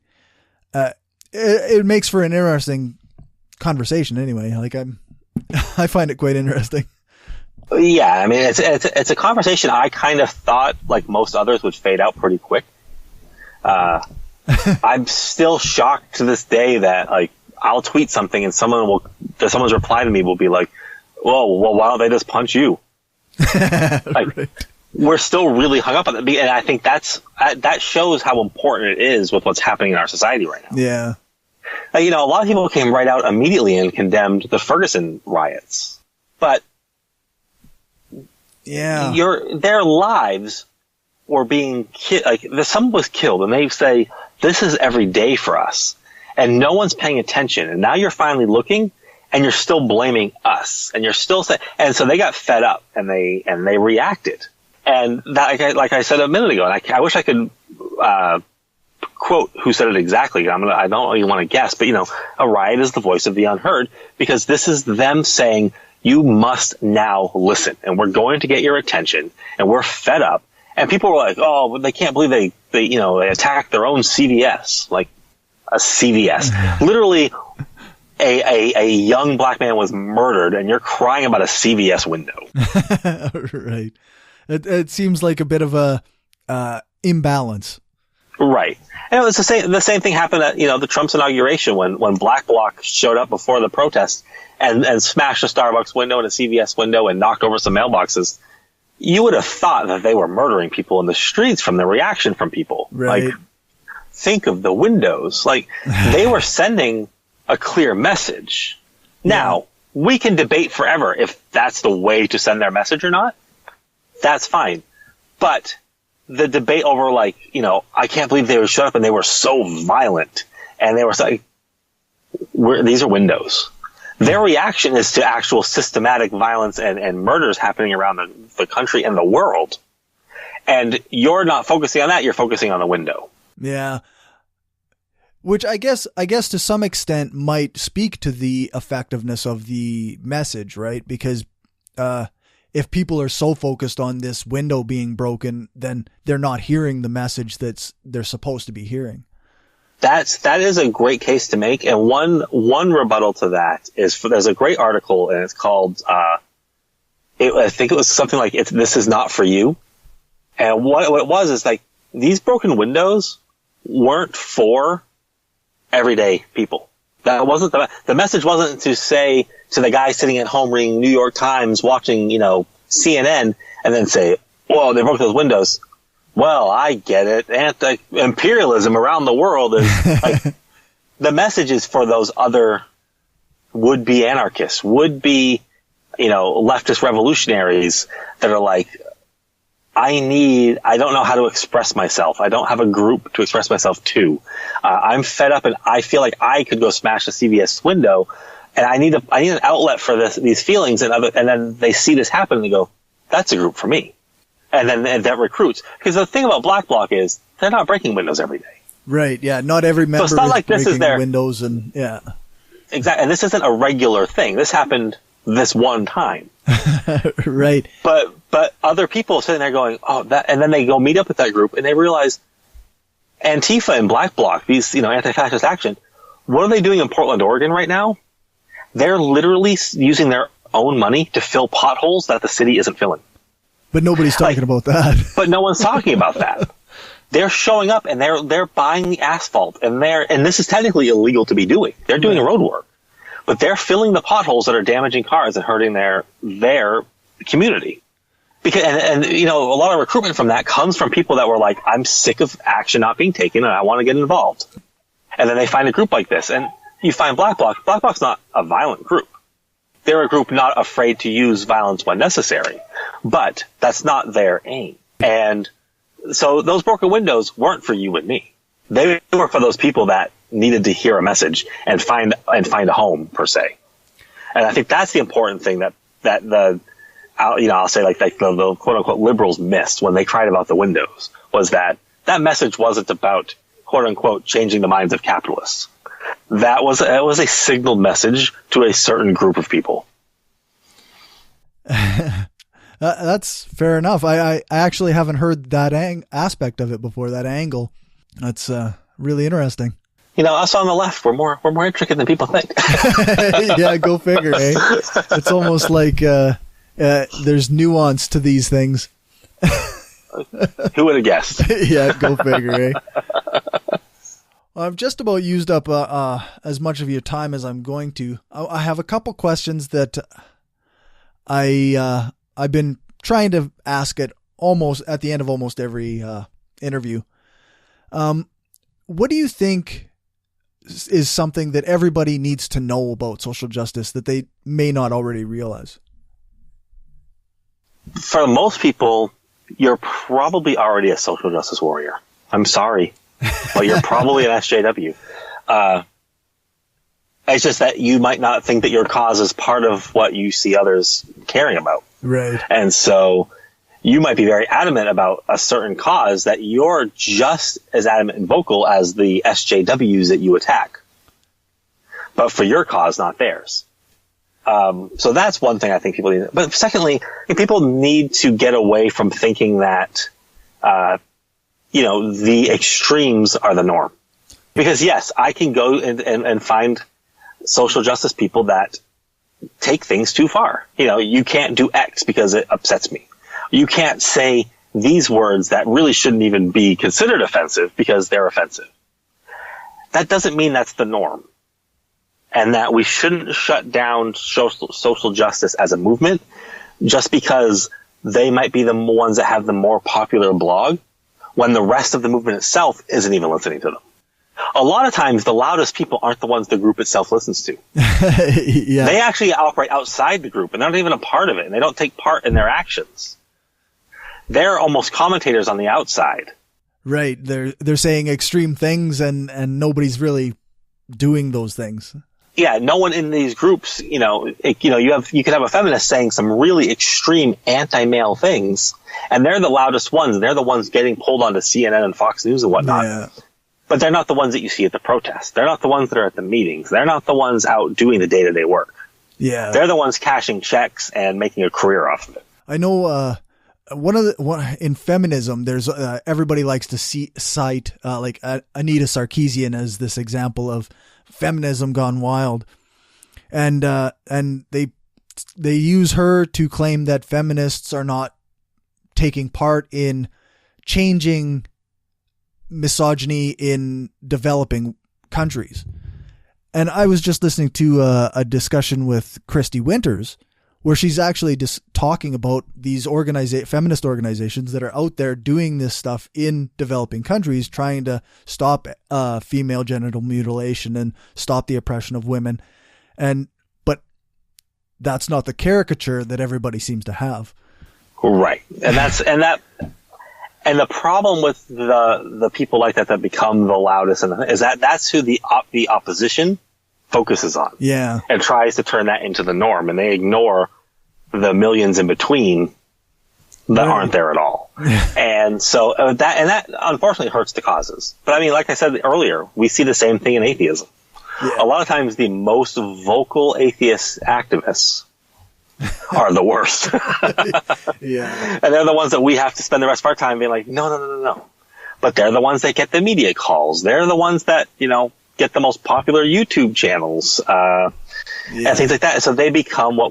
it makes for an interesting conversation anyway. Like I find it quite interesting. Yeah, I mean, it's a conversation I kind of thought, like most others, would fade out pretty quick. I'm still shocked to this day that, like, I'll tweet something and someone's reply to me will be like, well, why don't they just punch you? Like, right. We're still really hung up on it. And I think that shows how important it is with what's happening in our society right now. Yeah. Like, a lot of people came right out immediately and condemned the Ferguson riots. But yeah, their lives were being killed. Like, someone was killed, and they say, this is every day for us. And no one's paying attention. And now you're finally looking, and you're still blaming us. And you're still saying, and so they got fed up, and they reacted. And that, like I said a minute ago, and I wish I could quote who said it exactly. I don't even want to guess, but a riot is the voice of the unheard, because this is them saying, you must now listen, and we're going to get your attention, and we're fed up. And people were like, oh, they can't believe they attacked their own CVS, like a CVS. Literally, a young black man was murdered, and you're crying about a CVS window. Right. It seems like a bit of a imbalance. Right. And it was the same thing happened at, the Trump's inauguration when Black Bloc showed up before the protest and smashed a Starbucks window and a CVS window and knocked over some mailboxes. You would have thought that they were murdering people in the streets from the reaction from people. Right. Like, think of the windows. Like, they were sending a clear message. Now, we can debate forever if that's the way to send their message or not. That's fine. But the debate over, like, I can't believe they were shut up and they were so violent. And they were like, these are windows. Their reaction is to actual systematic violence and murders happening around the country and the world. And you're not focusing on that. You're focusing on the window. Yeah. Which I guess to some extent might speak to the effectiveness of the message, right? Because if people are so focused on this window being broken, then they're not hearing the message they're supposed to be hearing. That is a great case to make. And one rebuttal to that is there's a great article, and it's called, I think it was something like, this is not for you. And what it was is, like, these broken windows weren't for everyday people. That wasn't the message wasn't to say to the guy sitting at home reading New York Times, watching, CNN, and then say, well, they broke those windows. Well, I get it. Anti-imperialism around the world is like, the message is for those other would-be anarchists, would-be, leftist revolutionaries that are like, I don't know how to express myself. I don't have a group to express myself to. I'm fed up, and I feel like I could go smash a CVS window, and I need an outlet for these feelings, and then they see this happen and they go, that's a group for me. And that recruits. Because the thing about Black Bloc is they're not breaking windows every day. Right. Yeah. Not every member is like breaking windows and yeah. Exactly. And this isn't a regular thing. This happened this one time. Right. But other people sitting there going, oh, that, and then they go meet up with that group and they realize Antifa and Black Bloc, these, anti-fascist action, what are they doing in Portland, Oregon right now? They're literally using their own money to fill potholes that the city isn't filling. But nobody's talking about that. But no one's talking about that. They're showing up and they're buying the asphalt and this is technically illegal to be doing. They're doing road work, but they're filling the potholes that are damaging cars and hurting their community. Because, and a lot of recruitment from that comes from people that were like, I'm sick of action not being taken and I want to get involved. And then they find a group like this, and you find Black Bloc. Black Bloc's not a violent group. They're a group not afraid to use violence when necessary, but that's not their aim. And so those broken windows weren't for you and me. They were for those people that needed to hear a message and find a home, per se. And I think that's the important thing that I'll say like the quote unquote liberals missed when they cried about the windows, was that message wasn't about quote unquote changing the minds of capitalists. It was a signaled message to a certain group of people. That's fair enough. I actually haven't heard that aspect of it before, that angle. That's really interesting. us on the left, we're more intricate than people think. Yeah, go figure, eh? It's almost like there's nuance to these things. Who would have guessed? Yeah, go figure, eh? Well, I've just about used up as much of your time as I'm going to. I have a couple questions that I've been trying to ask at the end of almost every interview. What do you think is something that everybody needs to know about social justice that they may not already realize? For most people, you're probably already a social justice warrior. I'm sorry, but you're probably an SJW. It's just that you might not think that your cause is part of what you see others caring about. Right. And so you might be very adamant about a certain cause that you're just as adamant and vocal as the SJWs that you attack. But for your cause, not theirs. So that's one thing I think people need. But secondly, people need to get away from thinking that, the extremes are the norm. Because yes, I can go and find social justice people that take things too far. You can't do X because it upsets me. You can't say these words that really shouldn't even be considered offensive because they're offensive. That doesn't mean that's the norm. And that we shouldn't shut down social justice as a movement just because they might be the ones that have the more popular blog when the rest of the movement itself isn't even listening to them. A lot of times the loudest people aren't the ones the group itself listens to. Yeah. They actually operate outside the group and they're not even a part of it and they don't take part in their actions. They're almost commentators on the outside. Right. They're saying extreme things and nobody's really doing those things. Yeah, no one in these groups, you could have a feminist saying some really extreme anti-male things, and they're the loudest ones. They're the ones getting pulled onto CNN and Fox News and whatnot. Yeah. But they're not the ones that you see at the protests. They're not the ones that are at the meetings. They're not the ones out doing the day-to-day work. Yeah. They're the ones cashing checks and making a career off of it. I know in feminism, there's everybody likes to cite like Anita Sarkeesian as this example of feminism gone wild, and they use her to claim that feminists are not taking part in changing misogyny in developing countries. And I was just listening to a discussion with Christy Winters where she's actually just talking about these feminist organizations that are out there doing this stuff in developing countries, trying to stop female genital mutilation and stop the oppression of women. But that's not the caricature that everybody seems to have. Right. And the problem with the people like that become the loudest is that that's who the opposition focuses on. Yeah. And tries to turn that into the norm, and they ignore the millions in between that aren't there at all. And so that unfortunately hurts the causes. But I mean, like I said earlier, we see the same thing in atheism. Yeah. A lot of times the most vocal atheist activists are the worst. Yeah. And they're the ones that we have to spend the rest of our time being like, no. But they're the ones that get the media calls. They're the ones that, get the most popular YouTube channels, and things like that. So they become what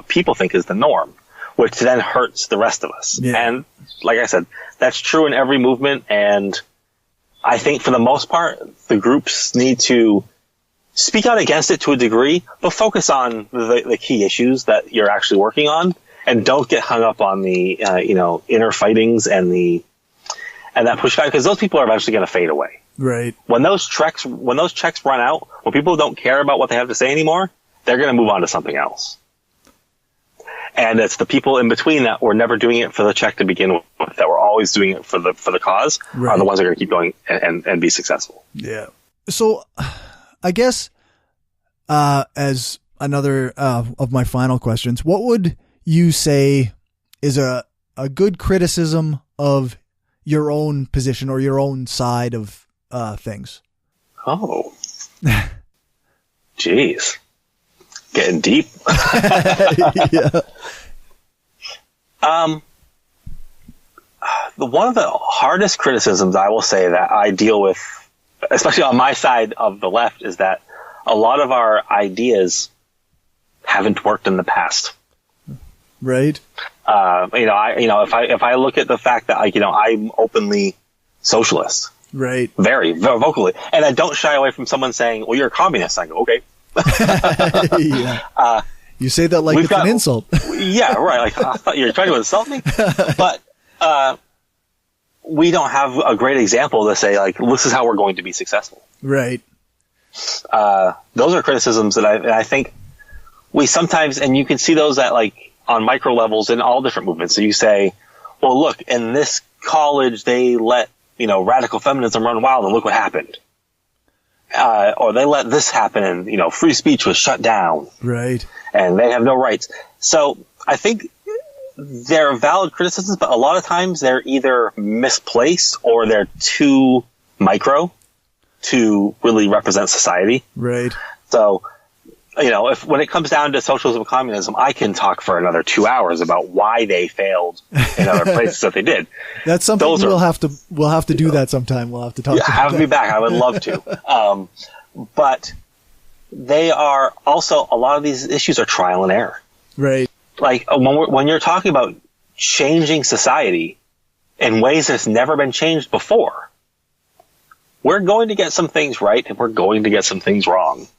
people think is the norm, which then hurts the rest of us. Yeah. And like I said, that's true in every movement. And I think for the most part, the groups need to speak out against it to a degree, but focus on the key issues that you're actually working on, and don't get hung up on the, inner fightings and that pushback, because those people are eventually going to fade away. Right. When those checks run out, when people don't care about what they have to say anymore, they're going to move on to something else. And it's the people in between that were never doing it for the check to begin with, that were always doing it for the cause, are the ones that are going to keep going and be successful. Yeah. So I guess, as another, of my final questions, what would you say is a good criticism of your own position or your own side of things? Oh, jeez, getting deep. Yeah. One of the hardest criticisms I will say that I deal with especially on my side of the left, is that a lot of our ideas haven't worked in the past. Right. If I look at the fact that, like, I'm openly socialist. Right. Very vocally. And I don't shy away from someone saying, well, you're a communist. I go, okay. Yeah. You say that like it's an insult. Yeah, right. Like, I thought you were trying to insult me. But we don't have a great example to say, like, this is how we're going to be successful. Right. Those are criticisms that I think we sometimes, and you can see those at, like, on micro levels in all different movements. So you say, well, look, in this college, they let, radical feminism run wild, and look what happened. Or they let this happen, and, free speech was shut down. Right. And they have no rights. So I think they're valid criticisms, but a lot of times they're either misplaced or they're too micro to really represent society. Right. So, when it comes down to socialism and communism, I can talk for another 2 hours about why they failed in other places that they did. That's something we'll have to do that sometime. We'll have to talk. Yeah, have me back. I would love to. But they are also, a lot of these issues are trial and error. Right. Like, when you're talking about changing society in ways that's never been changed before, we're going to get some things right and we're going to get some things wrong.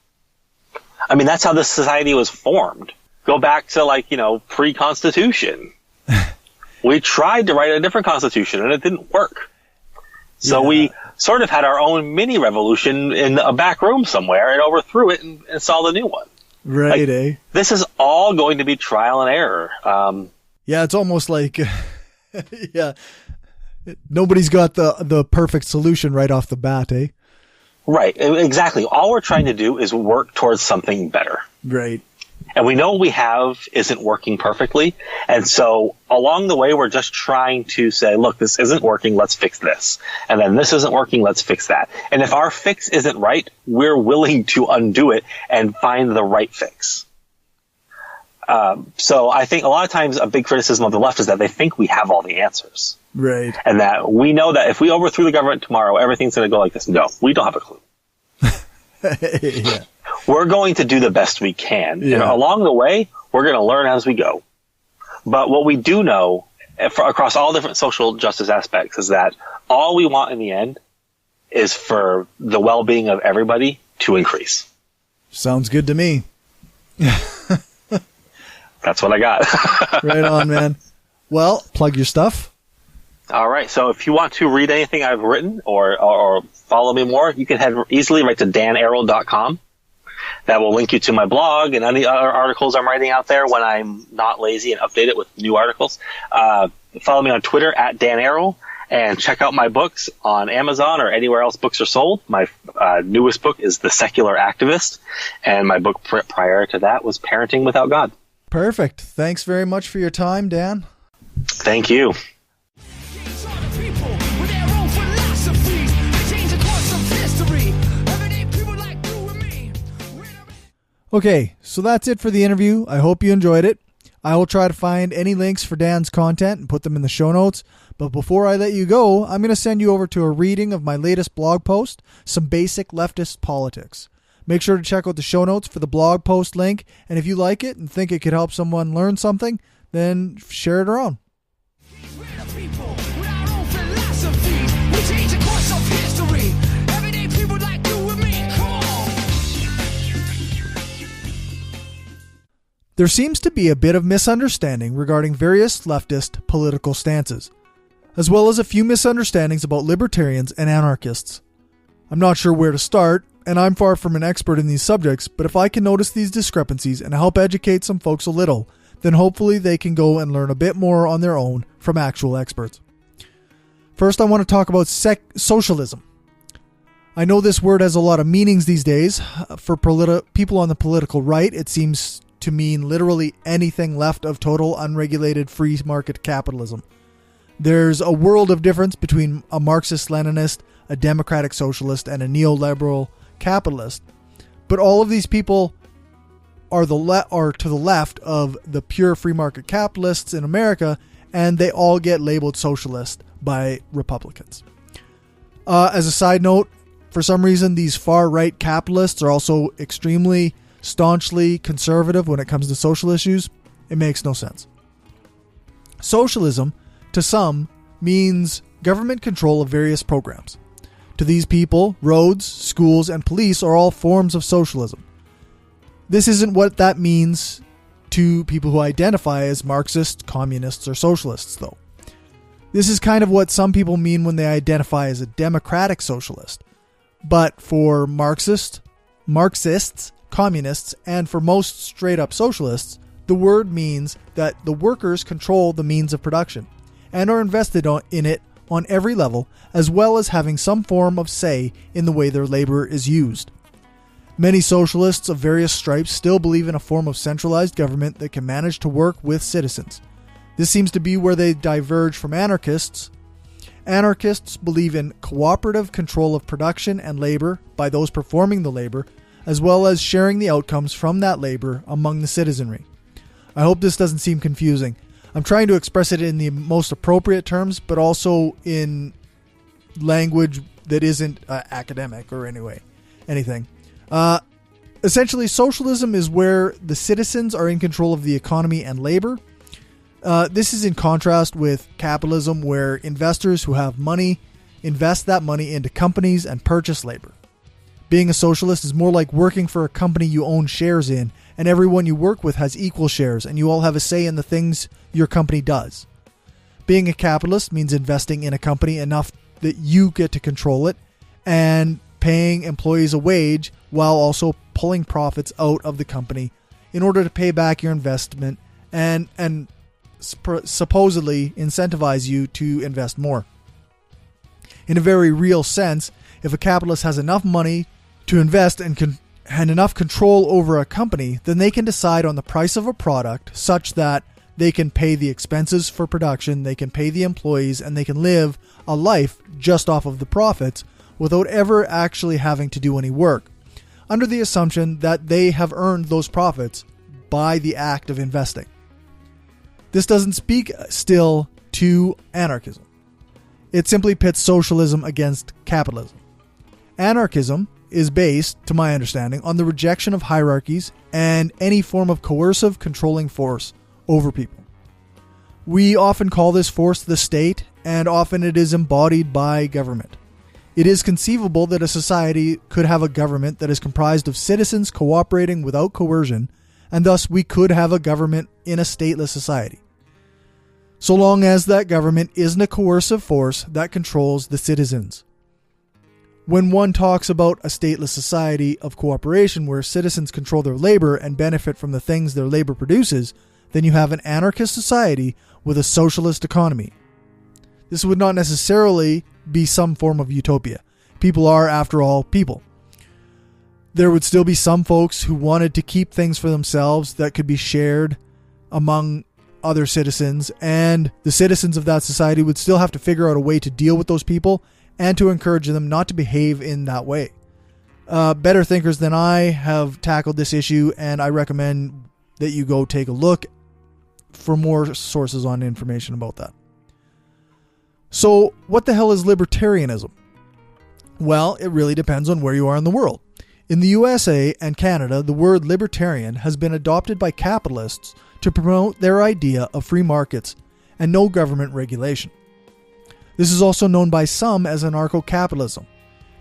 I mean, that's how this society was formed. Go back to, pre-Constitution. We tried to write a different constitution and it didn't work. So we sort of had our own mini revolution in a back room somewhere and overthrew it and installed a new one. Right, This is all going to be trial and error. Yeah, it's almost like, nobody's got the perfect solution right off the bat, eh? Right, exactly. All we're trying to do is work towards something better. Right. And we know what we have isn't working perfectly. And so along the way, we're just trying to say, look, this isn't working. Let's fix this. And then this isn't working. Let's fix that. And if our fix isn't right, we're willing to undo it and find the right fix. So I think a lot of times a big criticism of the left is that they think we have all the answers. Right. And that we know that if we overthrew the government tomorrow, everything's going to go like this. No, we don't have a clue. Yeah. We're going to do the best we can. Yeah. And along the way, we're going to learn as we go. But what we do know across all different social justice aspects is that all we want in the end is for the well-being of everybody to increase. Sounds good to me. That's what I got. Right on, man. Well, plug your stuff. All right. So if you want to read anything I've written or follow me more, you can head easily right to danarel.com. That will link you to my blog and any other articles I'm writing out there when I'm not lazy and update it with new articles. Follow me on Twitter at Dan Arel and check out my books on Amazon or anywhere else books are sold. My newest book is The Secular Activist, and my book prior to that was Parenting Without God. Perfect. Thanks very much for your time, Dan. Thank you. Okay, so that's it for the interview. I hope you enjoyed it. I will try to find any links for Dan's content and put them in the show notes. But before I let you go, I'm going to send you over to a reading of my latest blog post, Some Basic Leftist Politics. Make sure to check out the show notes for the blog post link. And if you like it and think it could help someone learn something, then share it around. There seems to be a bit of misunderstanding regarding various leftist political stances, as well as a few misunderstandings about libertarians and anarchists. I'm not sure where to start, and I'm far from an expert in these subjects, but if I can notice these discrepancies and help educate some folks a little, then hopefully they can go and learn a bit more on their own from actual experts. First, I want to talk about socialism. I know this word has a lot of meanings these days. For people on the political right, it seems to mean literally anything left of total unregulated free market capitalism. There's a world of difference between a Marxist-Leninist, a democratic socialist, and a neoliberal capitalist. But all of these people are to the left of the pure free market capitalists in America, and they all get labeled socialist by Republicans. As a side note, for some reason these far-right capitalists are also extremely staunchly conservative when it comes to social issues, it makes no sense. Socialism, to some, means government control of various programs. To these people, roads, schools, and police are all forms of socialism. This isn't what that means to people who identify as Marxists, communists, or socialists, though. This is kind of what some people mean when they identify as a democratic socialist. But for Marxists, communists, and for most straight-up socialists, the word means that the workers control the means of production and are invested in it on every level, as well as having some form of say in the way their labor is used. Many socialists of various stripes still believe in a form of centralized government that can manage to work with citizens. This seems to be where they diverge from anarchists. Anarchists believe in cooperative control of production and labor by those performing the labor, as well as sharing the outcomes from that labor among the citizenry. I hope this doesn't seem confusing. I'm trying to express it in the most appropriate terms, but also in language that isn't academic or anything. Essentially, socialism is where the citizens are in control of the economy and labor. This is in contrast with capitalism, where investors who have money invest that money into companies and purchase labor. Being a socialist is more like working for a company you own shares in, and everyone you work with has equal shares, and you all have a say in the things your company does. Being a capitalist means investing in a company enough that you get to control it, and paying employees a wage while also pulling profits out of the company in order to pay back your investment and supposedly incentivize you to invest more. In a very real sense, if a capitalist has enough money to invest and enough control over a company, then they can decide on the price of a product such that they can pay the expenses for production, they can pay the employees, and they can live a life just off of the profits without ever actually having to do any work, under the assumption that they have earned those profits by the act of investing. This doesn't speak still to anarchism. It simply pits socialism against capitalism. Anarchism is based, to my understanding, on the rejection of hierarchies and any form of coercive controlling force over people. We often call this force the state, and often it is embodied by government. It is conceivable that a society could have a government that is comprised of citizens cooperating without coercion, and thus we could have a government in a stateless society, so long as that government isn't a coercive force that controls the citizens. When one talks about a stateless society of cooperation where citizens control their labor and benefit from the things their labor produces, then you have an anarchist society with a socialist economy. This would not necessarily be some form of utopia. People are, after all, people. There would still be some folks who wanted to keep things for themselves that could be shared among other citizens, and the citizens of that society would still have to figure out a way to deal with those people and to encourage them not to behave in that way. Better thinkers than I have tackled this issue, and I recommend that you go take a look for more sources on information about that. So, what the hell is libertarianism? Well, it really depends on where you are in the world. In the USA and Canada, the word libertarian has been adopted by capitalists to promote their idea of free markets and no government regulation. This is also known by some as anarcho-capitalism,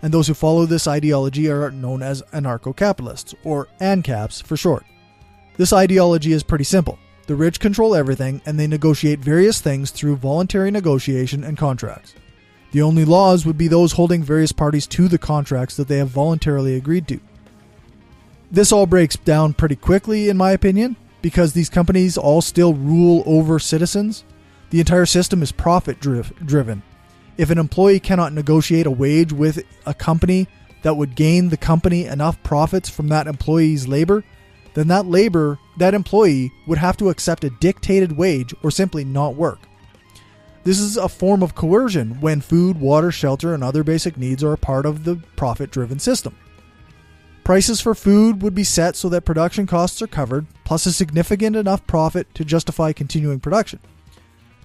and those who follow this ideology are known as anarcho-capitalists, or ANCAPs for short. This ideology is pretty simple. The rich control everything, and they negotiate various things through voluntary negotiation and contracts. The only laws would be those holding various parties to the contracts that they have voluntarily agreed to. This all breaks down pretty quickly, in my opinion, because these companies all still rule over citizens. The entire system is profit-driven. If an employee cannot negotiate a wage with a company that would gain the company enough profits from that employee's labor, then that employee would have to accept a dictated wage or simply not work. This is a form of coercion when food, water, shelter, and other basic needs are a part of the profit-driven system. Prices for food would be set so that production costs are covered, plus a significant enough profit to justify continuing production.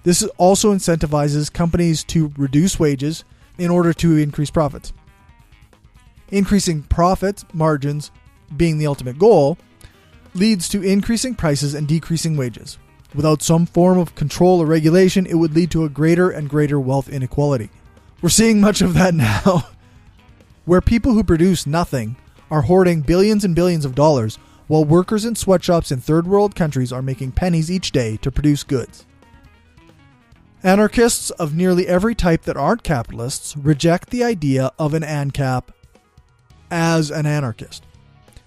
This also incentivizes companies to reduce wages in order to increase profits. Increasing profits, margins being the ultimate goal, leads to increasing prices and decreasing wages. Without some form of control or regulation, it would lead to a greater and greater wealth inequality. We're seeing much of that now, where people who produce nothing are hoarding billions and billions of dollars, while workers in sweatshops in third world countries are making pennies each day to produce goods. Anarchists of nearly every type that aren't capitalists reject the idea of an ANCAP as an anarchist,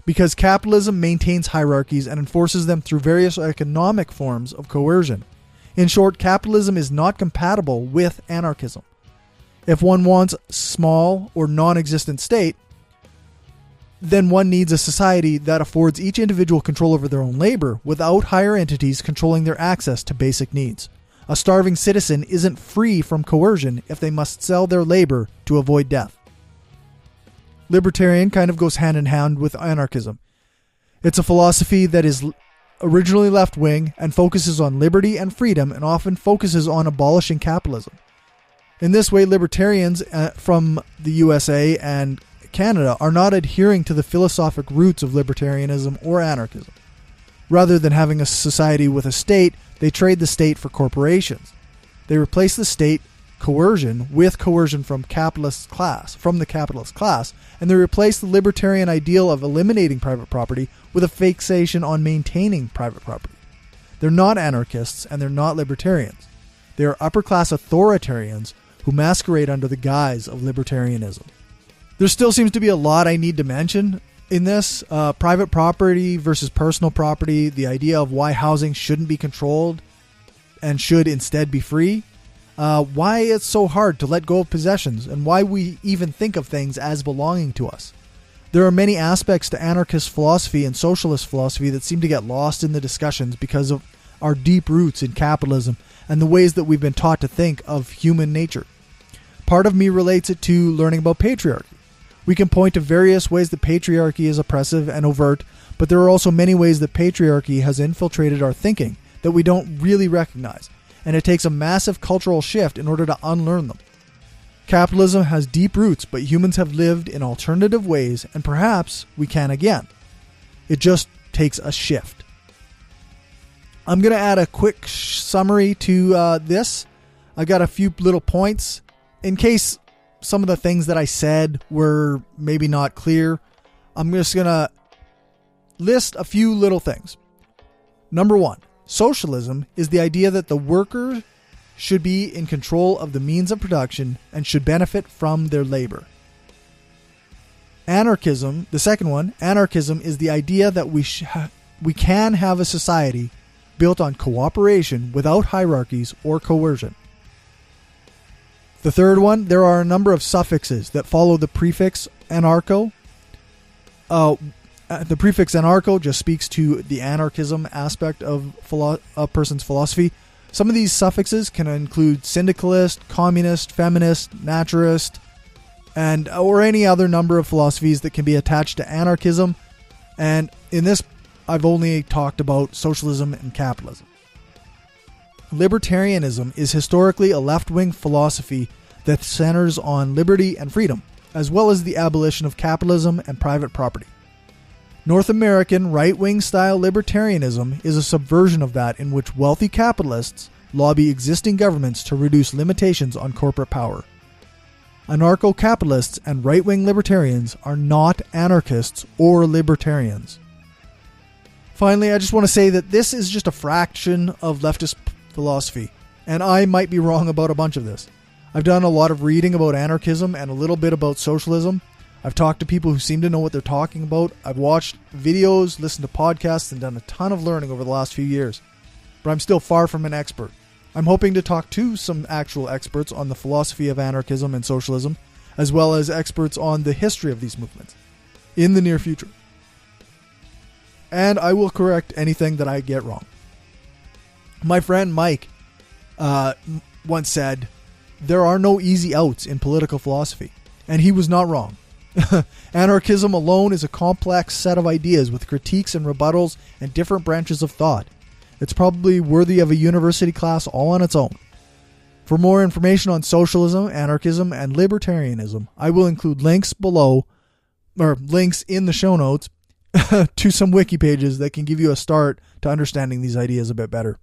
because capitalism maintains hierarchies and enforces them through various economic forms of coercion. In short, capitalism is not compatible with anarchism. If one wants a small or non-existent state, then one needs a society that affords each individual control over their own labor without higher entities controlling their access to basic needs. A starving citizen isn't free from coercion if they must sell their labor to avoid death. Libertarian kind of goes hand in hand with anarchism. It's a philosophy that is originally left-wing and focuses on liberty and freedom and often focuses on abolishing capitalism. In this way, libertarians from the USA and Canada are not adhering to the philosophic roots of libertarianism or anarchism. Rather than having a society with a state, they trade the state for corporations. They replace the state coercion with coercion from the capitalist class, and they replace the libertarian ideal of eliminating private property with a fixation on maintaining private property. They're not anarchists and they're not libertarians. They are upper-class authoritarians who masquerade under the guise of libertarianism. There still seems to be a lot I need to mention in this. Private property versus personal property, the idea of why housing shouldn't be controlled and should instead be free, why it's so hard to let go of possessions, and why we even think of things as belonging to us. There are many aspects to anarchist philosophy and socialist philosophy that seem to get lost in the discussions because of our deep roots in capitalism and the ways that we've been taught to think of human nature. Part of me relates it to learning about patriarchy. We can point to various ways that patriarchy is oppressive and overt, but there are also many ways that patriarchy has infiltrated our thinking that we don't really recognize, and it takes a massive cultural shift in order to unlearn them. Capitalism has deep roots, but humans have lived in alternative ways, and perhaps we can again. It just takes a shift. I'm going to add a quick summary to this. I got a few little points in case some of the things that I said were maybe not clear. I'm just going to list a few little things. Number 1, socialism is the idea that the worker should be in control of the means of production and should benefit from their labor. Anarchism, the second one, anarchism is the idea that we can have a society built on cooperation without hierarchies or coercion. The third one, there are a number of suffixes that follow the prefix anarcho. The prefix anarcho just speaks to the anarchism aspect of a person's philosophy. Some of these suffixes can include syndicalist, communist, feminist, naturist, or any other number of philosophies that can be attached to anarchism. And in this, I've only talked about socialism and capitalism. Libertarianism is historically a left-wing philosophy that centers on liberty and freedom, as well as the abolition of capitalism and private property. North American right-wing style libertarianism is a subversion of that in which wealthy capitalists lobby existing governments to reduce limitations on corporate power. Anarcho-capitalists and right-wing libertarians are not anarchists or libertarians. Finally, I just want to say that this is just a fraction of leftist philosophy, and I might be wrong about a bunch of this. I've done a lot of reading about anarchism and a little bit about socialism. I've talked to people who seem to know what they're talking about. I've watched videos, listened to podcasts, and done a ton of learning over the last few years. But I'm still far from an expert. I'm hoping to talk to some actual experts on the philosophy of anarchism and socialism, as well as experts on the history of these movements in the near future. And I will correct anything that I get wrong. My friend Mike once said, "There are no easy outs in political philosophy." And he was not wrong. Anarchism alone is a complex set of ideas with critiques and rebuttals and different branches of thought. It's probably worthy of a university class all on its own. For more information on socialism, anarchism, and libertarianism, I will include links below or links in the show notes to some wiki pages that can give you a start to understanding these ideas a bit better.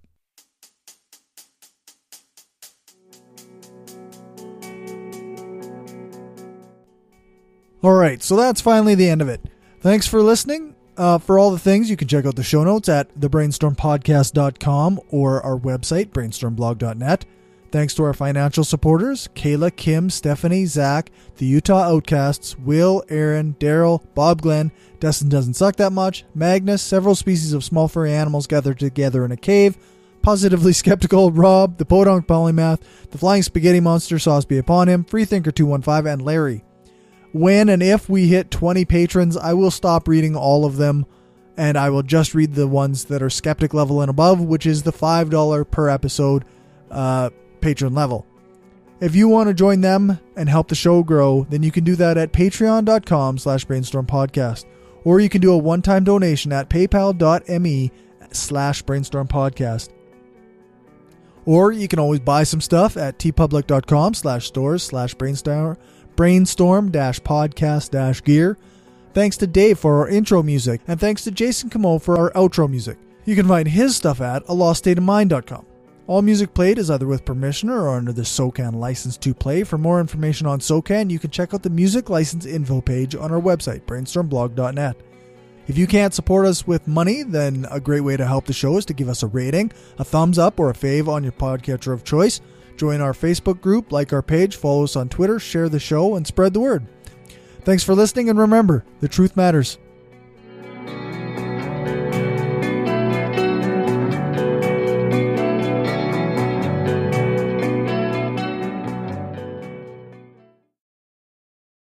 Alright, so that's finally the end of it. Thanks for listening. For all the things, you can check out the show notes at thebrainstormpodcast.com or our website, brainstormblog.net. Thanks to our financial supporters, Kayla, Kim, Stephanie, Zach, the Utah Outcasts, Will, Aaron, Daryl, Bob Glenn, Destin Doesn't Suck That Much, Magnus, several species of small furry animals gathered together in a cave, Positively Skeptical, Rob, the Podunk Polymath, the Flying Spaghetti Monster, Sauce Be Upon Him, Freethinker215, and Larry. When and if we hit 20 patrons, I will stop reading all of them, and I will just read the ones that are skeptic level and above, which is the $5 per episode patron level. If you want to join them and help the show grow, then you can do that at patreon.com/brainstormpodcast, or you can do a one-time donation at paypal.me/brainstormpodcast. Or you can always buy some stuff at tpublic.com/stores/brainstorm-podcast-gear. Thanks to Dave for our intro music, and thanks to Jason Camo for our outro music. You can find his stuff at aloststateofmind.com. All music played is either with permission or under the SOCAN license to play. For more information on SOCAN, you can check out the music license info page on our website, brainstormblog.net. If you can't support us with money, then a great way to help the show is to give us a rating, a thumbs up, or a fave on your podcatcher of choice. Join our Facebook group, like our page, follow us on Twitter, share the show, and spread the word. Thanks for listening, and remember, the truth matters.